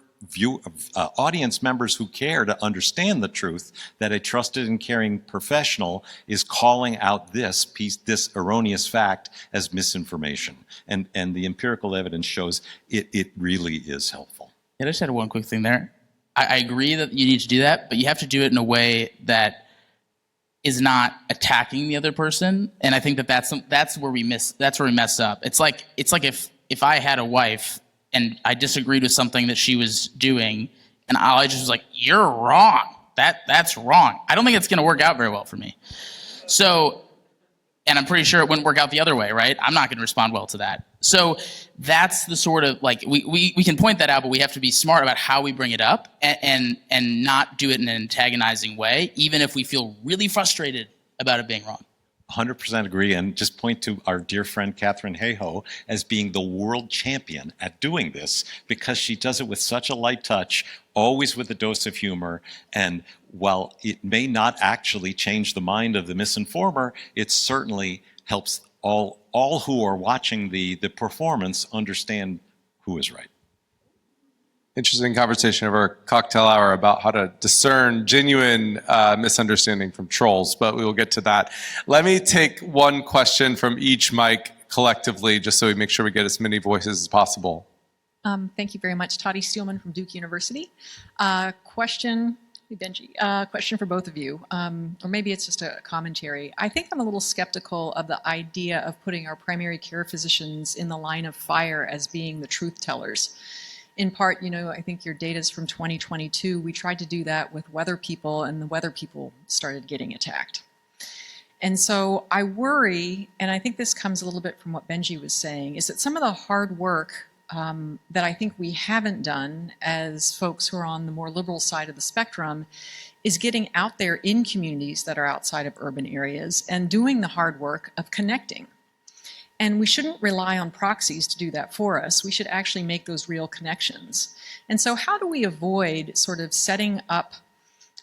audience members who care to understand the truth that a trusted and caring professional is calling out this erroneous fact as misinformation. And the empirical evidence shows it really is helpful. I just had one quick thing there. I agree that you need to do that, but you have to do it in a way that is not attacking the other person. And I think that's where we mess up. It's like if I had a wife and I disagreed with something that she was doing, and I just was like, "You're wrong. That's wrong." I don't think it's going to work out very well for me. So, and I'm pretty sure it wouldn't work out the other way, right? I'm not going to respond well to that. So that's the sort of like we can point that out, but we have to be smart about how we bring it up and not do it in an antagonizing way, even if we feel really frustrated about it being wrong. 100% agree, and just point to our dear friend Catherine Hayhoe as being the world champion at doing this, because she does it with such a light touch, always with a dose of humor, and while it may not actually change the mind of the misinformer, it certainly helps all who are watching the performance understand who is right. Interesting conversation over a cocktail hour about how to discern genuine misunderstanding from trolls, but we will get to that. Let me take one question from each mic collectively, just so we make sure we get as many voices as possible. Thank you very much. Toddy Steelman from Duke University. Question, Benji, question for both of you, or maybe it's just a commentary. I think I'm a little skeptical of the idea of putting our primary care physicians in the line of fire as being the truth tellers. In part, I think your data is from 2022. We tried to do that with weather people, and the weather people started getting attacked. And so I worry, and I think this comes a little bit from what Benji was saying, is that some of the hard work that I think we haven't done as folks who are on the more liberal side of the spectrum is getting out there in communities that are outside of urban areas and doing the hard work of connecting. And we shouldn't rely on proxies to do that for us. We should actually make those real connections. And so how do we avoid sort of setting up,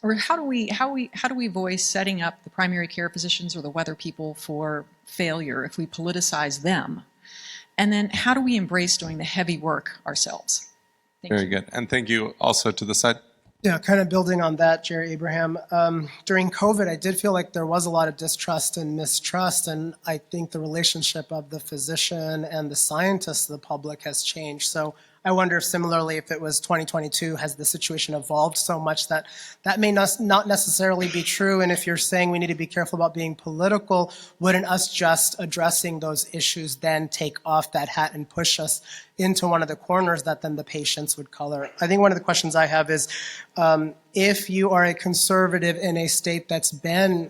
or how do we avoid setting up the primary care physicians or the weather people for failure if we politicize them? And then how do we embrace doing the heavy work ourselves? Very good. And thank you also to the side. Yeah, kind of building on that, Jerry Abraham. During COVID, I did feel like there was a lot of distrust and mistrust, and I think the relationship of the physician and the scientist to the public has changed. So I wonder if similarly, if it was 2022, has the situation evolved so much that that may not necessarily be true? And if you're saying we need to be careful about being political, wouldn't us just addressing those issues then take off that hat and push us into one of the corners that then the patients would color? I think one of the questions I have is, if you are a conservative in a state that's been,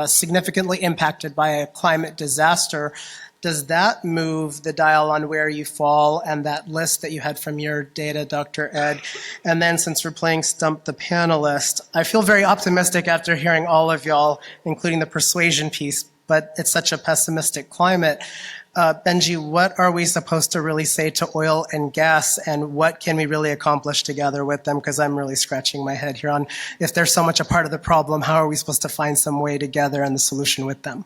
significantly impacted by a climate disaster, does that move the dial on where you fall and that list that you had from your data, Dr. Ed? And then since we're playing Stump the Panelist, I feel very optimistic after hearing all of y'all, including the persuasion piece, but it's such a pessimistic climate. Benji, what are we supposed to really say to oil and gas, and what can we really accomplish together with them? Because I'm really scratching my head here on, if they're so much a part of the problem, how are we supposed to find some way together and the solution with them?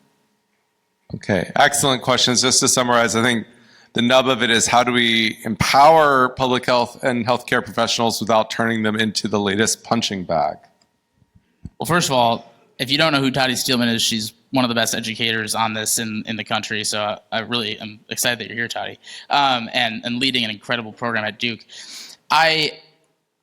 Okay, excellent questions. Just to summarize, I think the nub of it is, how do we empower public health and healthcare professionals without turning them into the latest punching bag? Well, first of all, if you don't know who Toddy Steelman is, she's one of the best educators on this in the country. So I really am excited that you're here, Toddy, and leading an incredible program at Duke. I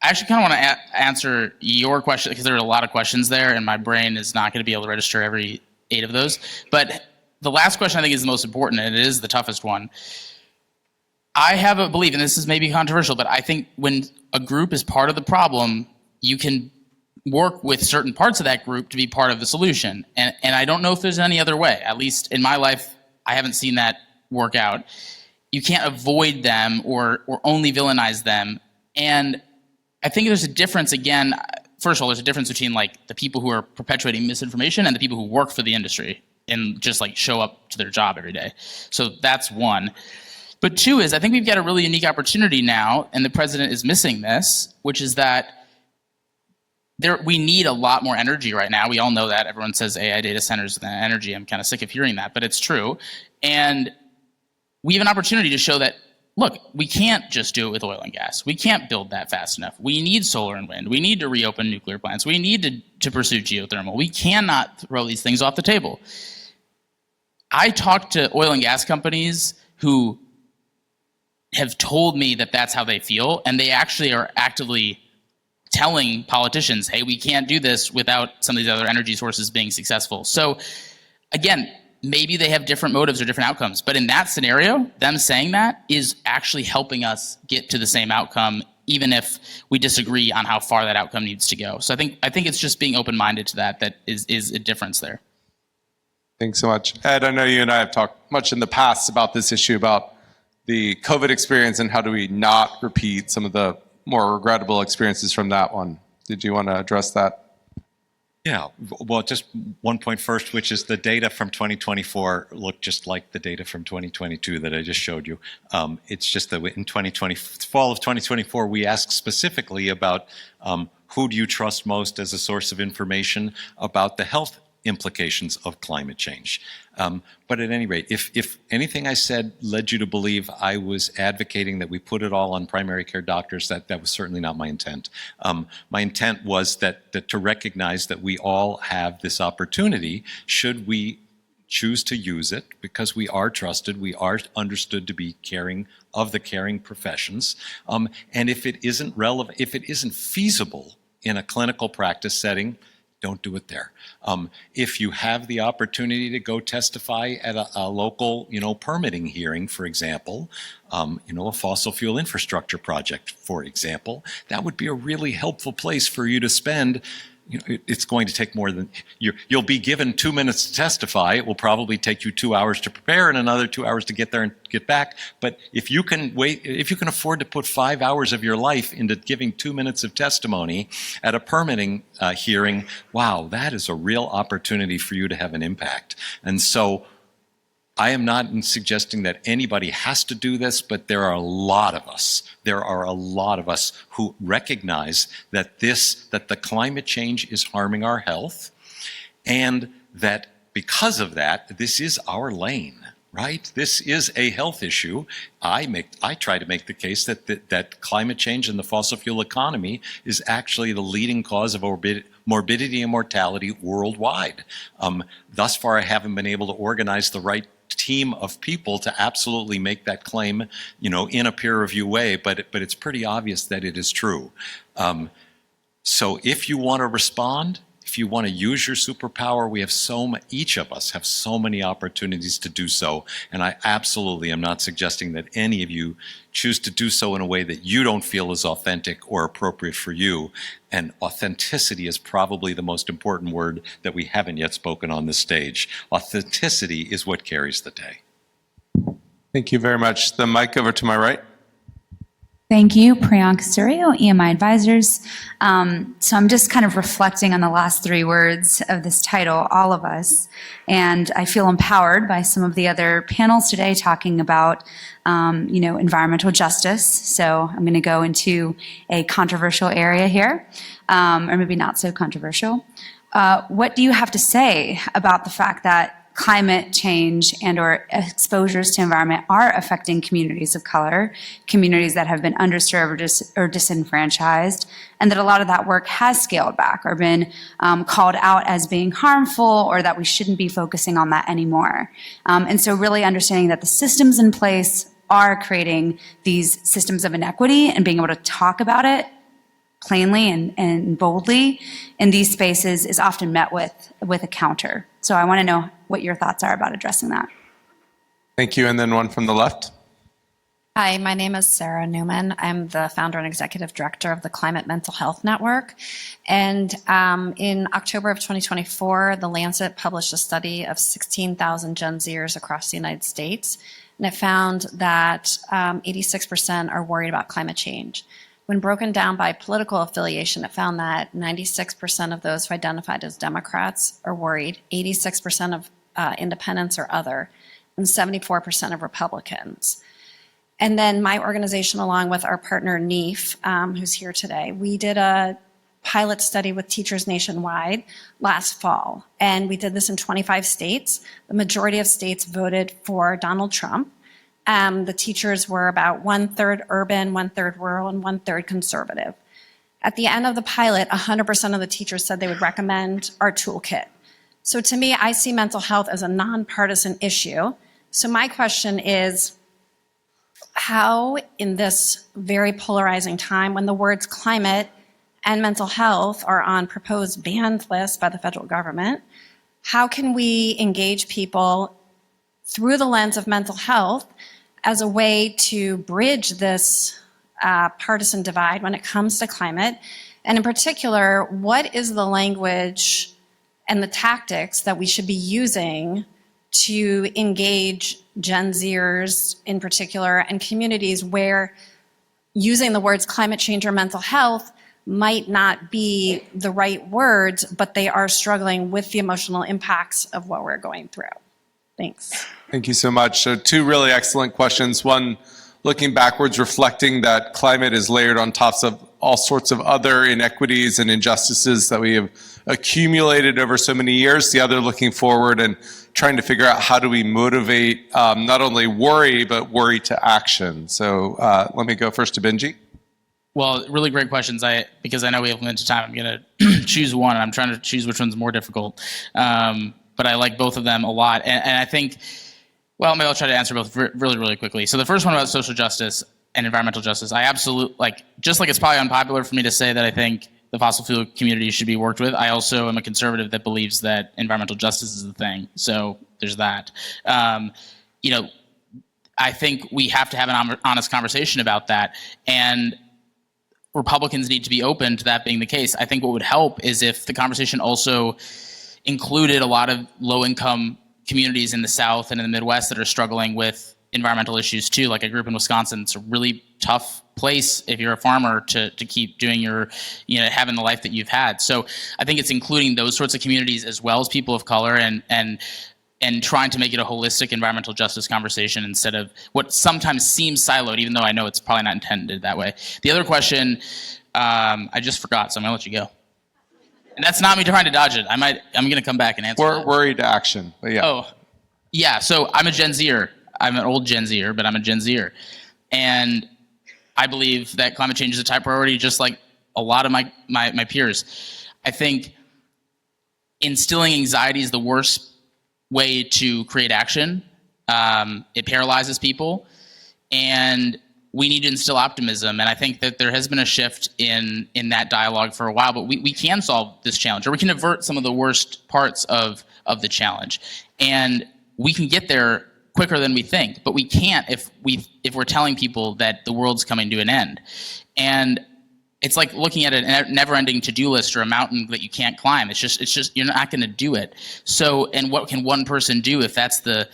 actually kind of want to answer your question because there are a lot of questions there, and my brain is not going to be able to register every 8 of those. But the last question I think is the most important, and it is the toughest one. I have a belief, and this is maybe controversial, but I think when a group is part of the problem, you can work with certain parts of that group to be part of the solution. And I don't know if there's any other way. At least in my life, I haven't seen that work out. You can't avoid them or only villainize them. And I think there's a difference, again, first of all, there's a difference between like the people who are perpetuating misinformation and the people who work for the industry and just like show up to their job every day. So that's one. But 2 is I think we've got a really unique opportunity now, and the president is missing this, which is that we need a lot more energy right now. We all know that. Everyone says AI data centers and energy. I'm kind of sick of hearing that, but it's true. And we have an opportunity to show that, look, we can't just do it with oil and gas. We can't build that fast enough. We need solar and wind. We need to reopen nuclear plants. We need to pursue geothermal. We cannot throw these things off the table. I talked to oil and gas companies who have told me that that's how they feel, and they actually are actively telling politicians, hey, we can't do this without some of these other energy sources being successful. So again, maybe they have different motives or different outcomes, but in that scenario, them saying that is actually helping us get to the same outcome, even if we disagree on how far that outcome needs to go. So I think it's just being open-minded to that is a difference there. Thanks so much. Ed, I know you and I have talked much in the past about this issue about the COVID experience and how do we not repeat some of the more regrettable experiences from that one. Did you want to address that? Yeah, well, just one point first, which is the data from 2024 look just like the data from 2022 that I just showed you. It's just that in fall of 2024, we asked specifically about who do you trust most as a source of information about the health implications of climate change. But at any rate, if anything I said led you to believe I was advocating that we put it all on primary care doctors, that was certainly not my intent. My intent was that to recognize that we all have this opportunity, should we choose to use it, because we are trusted, we are understood to be caring of the caring professions. And if it isn't relevant, if it isn't feasible in a clinical practice setting, don't do it there. If you have the opportunity to go testify at a local, permitting hearing, for example, a fossil fuel infrastructure project, for example, that would be a really helpful place for you to spend. It's going to take more than you'll be given 2 minutes to testify. It will probably take you 2 hours to prepare and another 2 hours to get there and get back. But if you can afford to put 5 hours of your life into giving 2 minutes of testimony at a permitting hearing, wow, that is a real opportunity for you to have an impact. And so I am not suggesting that anybody has to do this, but there are a lot of us. There are a lot of us who recognize that the climate change is harming our health, and that because of that, this is our lane, right? This is a health issue. I try to make the case that climate change and the fossil fuel economy is actually the leading cause of morbidity and mortality worldwide. Thus far, I haven't been able to organize the right team of people to absolutely make that claim, in a peer review way, but it's pretty obvious that it is true. So if you want to respond, if you want to use your superpower, each of us have so many opportunities to do so, and I absolutely am not suggesting that any of you choose to do so in a way that you don't feel is authentic or appropriate for you. And authenticity is probably the most important word that we haven't yet spoken on this stage. Authenticity is what carries the day. Thank you very much. The mic over to my right. Thank you, Priyanka Suryo, EMI Advisors. So I'm just kind of reflecting on the last 3 words of this title, all of us. And I feel empowered by some of the other panels today talking about, environmental justice. So I'm going to go into a controversial area here, or maybe not so controversial. What do you have to say about the fact that climate change and or exposures to environment are affecting communities of color, communities that have been underserved or disenfranchised, and that a lot of that work has scaled back or been called out as being harmful, or that we shouldn't be focusing on that anymore. And so really understanding that the systems in place are creating these systems of inequity, and being able to talk about it plainly and boldly in these spaces is often met with a counter. So I want to know what your thoughts are about addressing that. Thank you. And then one from the left. Hi, my name is Sarah Newman. I'm the founder and executive director of the Climate Mental Health Network. And in October of 2024, The Lancet published a study of 16,000 Gen Zers across the United States. And it found that 86% are worried about climate change. When broken down by political affiliation, it found that 96% of those who identified as Democrats are worried, 86% of independents or other, and 74% of Republicans. And then my organization, along with our partner NEEF, who's here today, we did a pilot study with teachers nationwide last fall. And we did this in 25 states. The majority of states voted for Donald Trump. The teachers were about 1/3 urban, 1/3 rural, and 1/3 conservative. At the end of the pilot, 100% of the teachers said they would recommend our toolkit. So to me, I see mental health as a nonpartisan issue. So my question is, how in this very polarizing time, when the words climate and mental health are on proposed banned lists by the federal government, how can we engage people through the lens of mental health as a way to bridge this partisan divide when it comes to climate? And in particular, what is the language and the tactics that we should be using to engage Gen Zers in particular, and communities where using the words climate change or mental health might not be the right words, but they are struggling with the emotional impacts of what we're going through? Thanks. Thank you so much. So two really excellent questions. One, looking backwards, reflecting that climate is layered on top of all sorts of other inequities and injustices that we have accumulated over so many years. The other, looking forward and trying to figure out how do we motivate not only worry, but worry to action. So let me go first to Benji. Well, really great questions. Because I know we have limited time, I'm going to choose one, and I'm trying to choose which one's more difficult. But I like both of them a lot. And I think, well, maybe I'll try to answer both really, really quickly. So the first one about social justice and environmental justice, I absolutely, just like it's probably unpopular for me to say that I think the fossil fuel community should be worked with, I also am a conservative that believes that environmental justice is the thing. So there's that. I think we have to have an honest conversation about that. And Republicans need to be open to that being the case. I think what would help is if the conversation also included a lot of low-income communities in the South and in the Midwest that are struggling with environmental issues too. Like I grew up in Wisconsin. It's a really tough place if you're a farmer to keep doing your, having the life that you've had. So I think it's including those sorts of communities as well as people of color and trying to make it a holistic environmental justice conversation instead of what sometimes seems siloed, even though I know it's probably not intended that way. The other question, I just forgot, so I'm gonna let you go. And that's not me trying to dodge it. I'm gonna come back and answer that. Worry to action, but yeah. Oh, yeah, so I'm a Gen Zer. I'm an old Gen Zer, but I'm a Gen Zer. And I believe that climate change is a top priority, just like a lot of my peers. I think instilling anxiety is the worst way to create action. It paralyzes people, and we need to instill optimism. And I think that there has been a shift in that dialogue for a while, but we can solve this challenge, or we can avert some of the worst parts of the challenge. And we can get there quicker than we think, but we can't if we're telling people that the world's coming to an end. And it's like looking at a never-ending to-do list or a mountain that you can't climb. It's just you're not going to do it. So, and what can one person do if that's the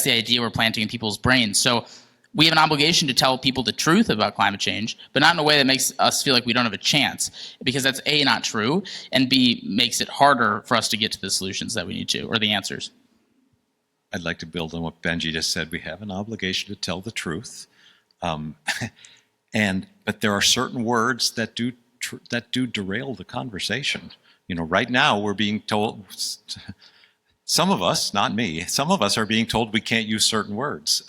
idea we're planting in people's brains? So, we have an obligation to tell people the truth about climate change, but not in a way that makes us feel like we don't have a chance, because that's A, not true, and B, makes it harder for us to get to the solutions that we need to, or the answers. I'd like to build on what Benji just said. We have an obligation to tell the truth. But there are certain words that do derail the conversation. Right now we're being told Some of us, not me, some of us are being told we can't use certain words.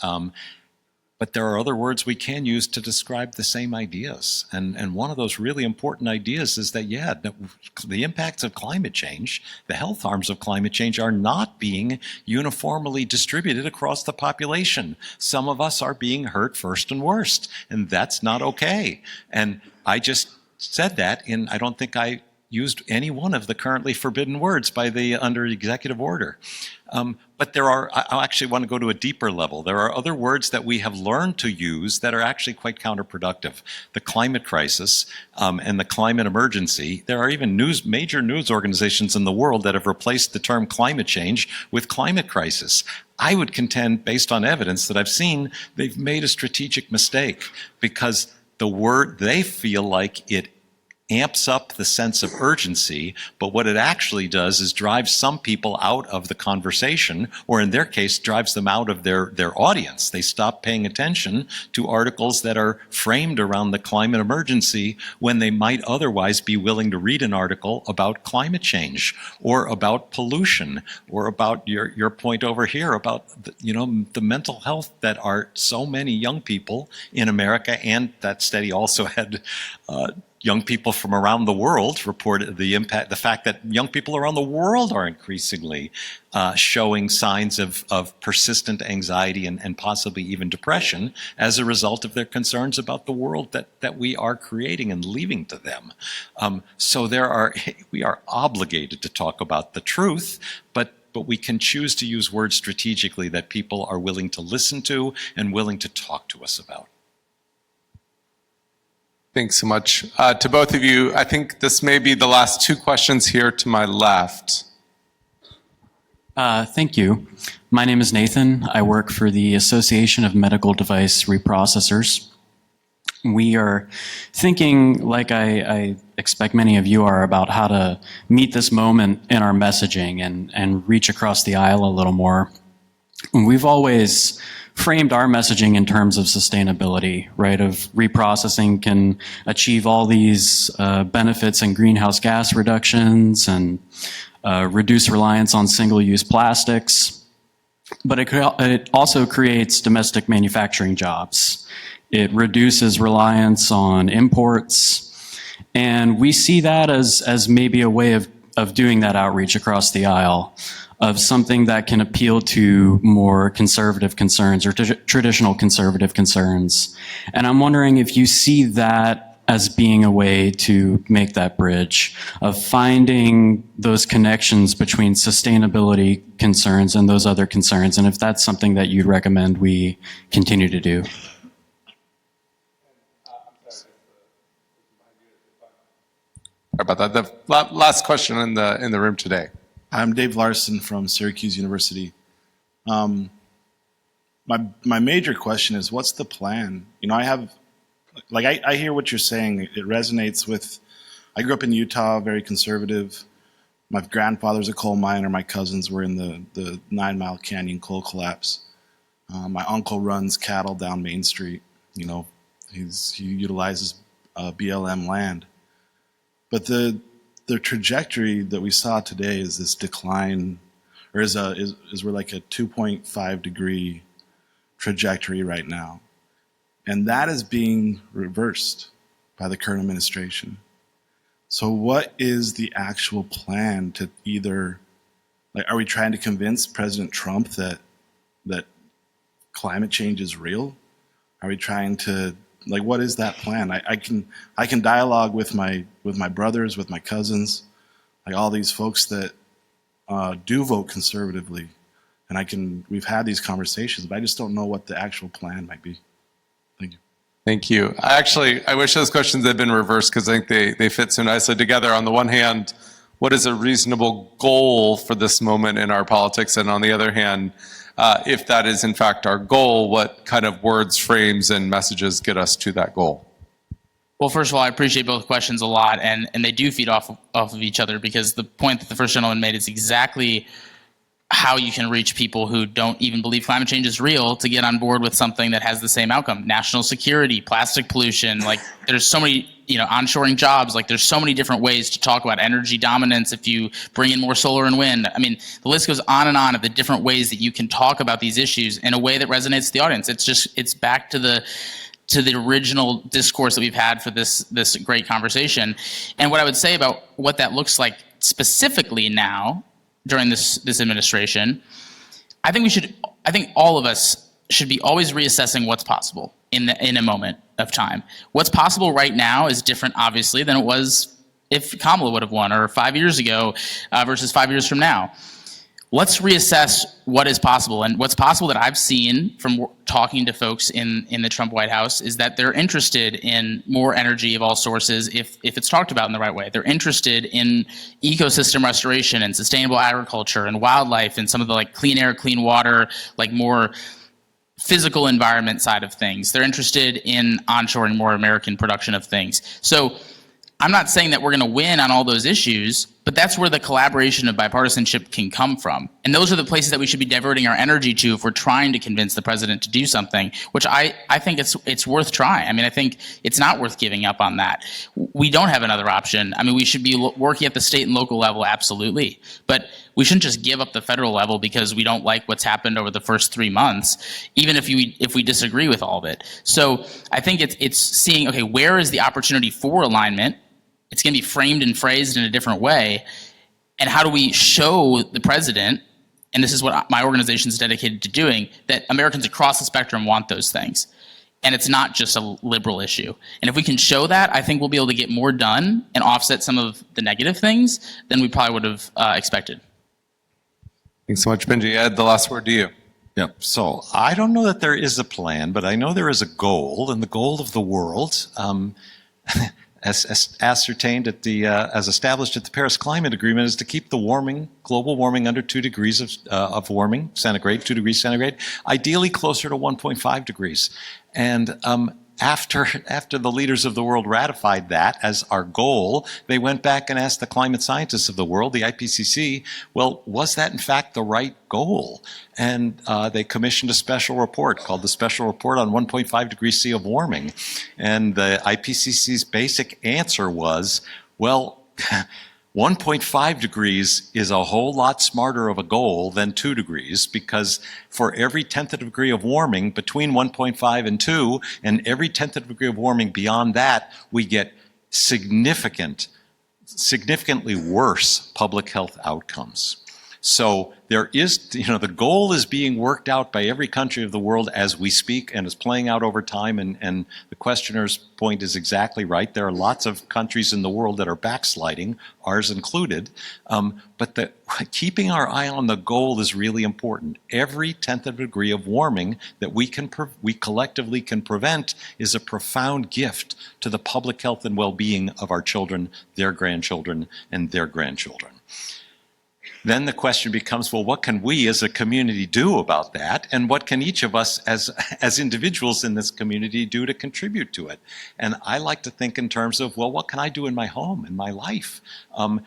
But there are other words we can use to describe the same ideas. And one of those really important ideas is that, yeah, the impacts of climate change, the health harms of climate change are not being uniformly distributed across the population. Some of us are being hurt first and worst, and that's not okay. And I just said that I don't think I used any one of the currently forbidden words under executive order. But I actually want to go to a deeper level. There are other words that we have learned to use that are actually quite counterproductive. The climate crisis and the climate emergency. There are even major news organizations in the world that have replaced the term climate change with climate crisis. I would contend, based on evidence that I've seen, they've made a strategic mistake because the word, they feel like it amps up the sense of urgency, but what it actually does is drive some people out of the conversation, or in their case, drives them out of their audience. They stop paying attention to articles that are framed around the climate emergency when they might otherwise be willing to read an article about climate change or about pollution or about your point over here about the mental health that are so many young people in America, and that study also had young people from around the world reported the fact that young people around the world are increasingly showing signs of persistent anxiety and possibly even depression as a result of their concerns about the world that we are creating and leaving to them. So we are obligated to talk about the truth, but we can choose to use words strategically that people are willing to listen to and willing to talk to us about. Thanks so much. To both of you, I think this may be the last two questions here to my left. Thank you. My name is Nathan. I work for the Association of Medical Device Reprocessors. We are thinking, like I expect many of you are, about how to meet this moment in our messaging and reach across the aisle a little more. We've always framed our messaging in terms of sustainability, right? Of reprocessing can achieve all these benefits and greenhouse gas reductions and reduce reliance on single-use plastics. But it also creates domestic manufacturing jobs. It reduces reliance on imports. And we see that as maybe a way of doing that outreach across the aisle, of something that can appeal to more conservative concerns or traditional conservative concerns. And I'm wondering if you see that as being a way to make that bridge of finding those connections between sustainability concerns and those other concerns, and if that's something that you'd recommend we continue to do. Sorry about that. The last question in the room today. I'm Dave Larson from Syracuse University. My major question is, what's the plan? I hear what you're saying. It resonates with, I grew up in Utah, very conservative. My grandfather's a coal miner. My cousins were in the 9 Mile Canyon coal collapse. My uncle runs cattle down Main Street. He utilizes BLM land. But the trajectory that we saw today is this decline, or we're like a 2.5 degree trajectory right now. And that is being reversed by the current administration. So what is the actual plan to either, are we trying to convince President Trump that climate change is real? Are we trying to, what is that plan? I can dialogue with my brothers, with my cousins, all these folks that do vote conservatively, and we've had these conversations, but I just don't know what the actual plan might be. Thank you. Thank you. I wish those questions had been reversed because I think they fit so nicely together. On the one hand, what is a reasonable goal for this moment in our politics? And on the other hand, if that is in fact our goal, what kind of words, frames, and messages get us to that goal? Well, first of all, I appreciate both questions a lot, and they do feed off of each other, because the point that the first gentleman made is exactly how you can reach people who don't even believe climate change is real to get on board with something that has the same outcome. National security, plastic pollution, like there's so many, onshoring jobs, like there's so many different ways to talk about energy dominance if you bring in more solar and wind. I mean, the list goes on and on of the different ways that you can talk about these issues in a way that resonates with the audience. It's back to the original discourse that we've had for this great conversation. And what I would say about what that looks like specifically now during this administration, I think all of us should be always reassessing what's possible in a moment of time. What's possible right now is different, obviously, than it was if Kamala would have won, or 5 years ago versus 5 years from now. Let's reassess what is possible. And what's possible that I've seen from talking to folks in the Trump White House is that they're interested in more energy of all sources if it's talked about in the right way. They're interested in ecosystem restoration and sustainable agriculture and wildlife and some of the like clean air, clean water, like more physical environment side of things. They're interested in onshoring more American production of things. So I'm not saying that we're going to win on all those issues, but that's where the collaboration of bipartisanship can come from. And those are the places that we should be diverting our energy to if we're trying to convince the president to do something, which I think it's worth trying. I mean, I think it's not worth giving up on that. We don't have another option. I mean, we should be working at the state and local level, absolutely. But we shouldn't just give up the federal level because we don't like what's happened over the first 3 months, even if we disagree with all of it. So I think it's seeing, okay, where is the opportunity for alignment? It's going to be framed and phrased in a different way. And how do we show the president, and this is what my organization is dedicated to doing, that Americans across the spectrum want those things. And it's not just a liberal issue. And if we can show that, I think we'll be able to get more done and offset some of the negative things than we probably would have expected. Thanks so much, Benji. Ed, the last word to you. Yep. So I don't know that there is a plan, but I know there is a goal, and the goal of the world, as ascertained as established at the Paris Climate Agreement, is to keep the global warming under 2 degrees of warming, centigrade, 2 degrees centigrade, ideally closer to 1.5 degrees. And after the leaders of the world ratified that as our goal, they went back and asked the climate scientists of the world, the IPCC, well, was that in fact the right goal? And they commissioned a special report called the Special Report on 1.5 degrees C of warming. And the IPCC's basic answer was, well, 1.5 degrees is a whole lot smarter of a goal than 2 degrees, because for every 10th of a degree of warming between 1.5 and 2, and every 10th of a degree of warming beyond that, we get significantly worse public health outcomes. So there is, the goal is being worked out by every country of the world as we speak, and is playing out over time, and the questioner's point is exactly right. There are lots of countries in the world that are backsliding, ours included, but keeping our eye on the goal is really important. Every 10th of a degree of warming that we collectively can prevent is a profound gift to the public health and well-being of our children, their grandchildren, and their grandchildren. Then the question becomes, well, what can we as a community do about that? And what can each of us as individuals in this community do to contribute to it? And I like to think in terms of, well, what can I do in my home, in my life? And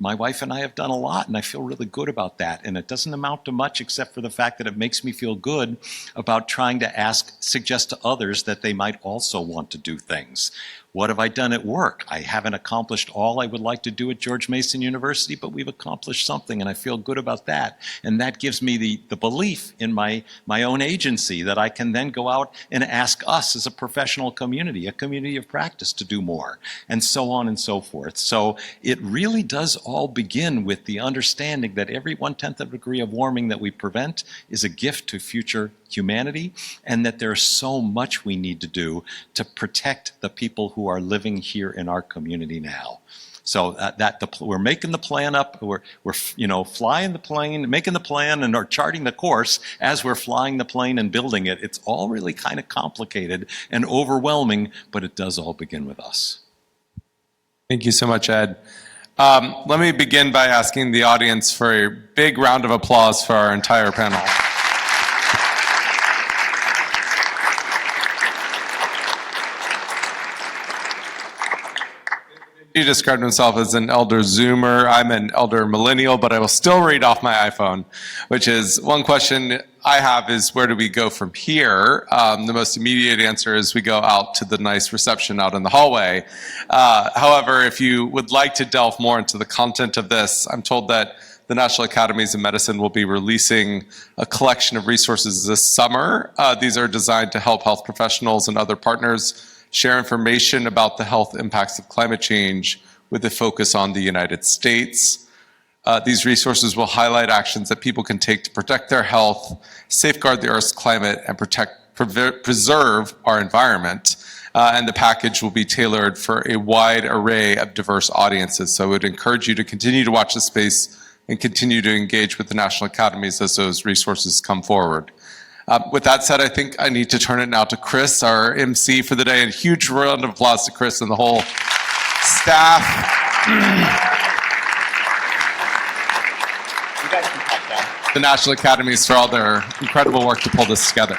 my wife and I have done a lot, and I feel really good about that. And it doesn't amount to much except for the fact that it makes me feel good about trying to suggest to others that they might also want to do things. What have I done at work? I haven't accomplished all I would like to do at George Mason University, but we've accomplished something, and I feel good about that. And that gives me the belief in my own agency that I can then go out and ask us as a professional community, a community of practice, to do more, and so on and so forth. So it really does all begin with the understanding that every 1/10 of a degree of warming that we prevent is a gift to future humanity, and that there's so much we need to do to protect the people who are living here in our community now. So we're making the plan up, we're flying the plane, making the plan, and are charting the course as we're flying the plane and building it. It's all really kind of complicated and overwhelming, but it does all begin with us. Thank you so much, Ed. Let me begin by asking the audience for a big round of applause for our entire panel. described himself as an elder Zoomer. I'm an elder millennial, but I will still read off my iPhone, which is one question I have is where do we go from here? The most immediate answer is we go out to the nice reception out in the hallway. However, if you would like to delve more into the content of this, I'm told that the National Academies of Medicine will be releasing a collection of resources this summer. These are designed to help health professionals and other partners share information about the health impacts of climate change with a focus on the United States. These resources will highlight actions that people can take to protect their health, safeguard the Earth's climate, and preserve our environment. And the package will be tailored for a wide array of diverse audiences. So I would encourage you to continue to watch the space and continue to engage with the National Academies as those resources come forward. With that said, I think I need to turn it now to Chris, our MC for the day. And a huge round of applause to Chris and the whole staff. The National Academies for all their incredible work to pull this together.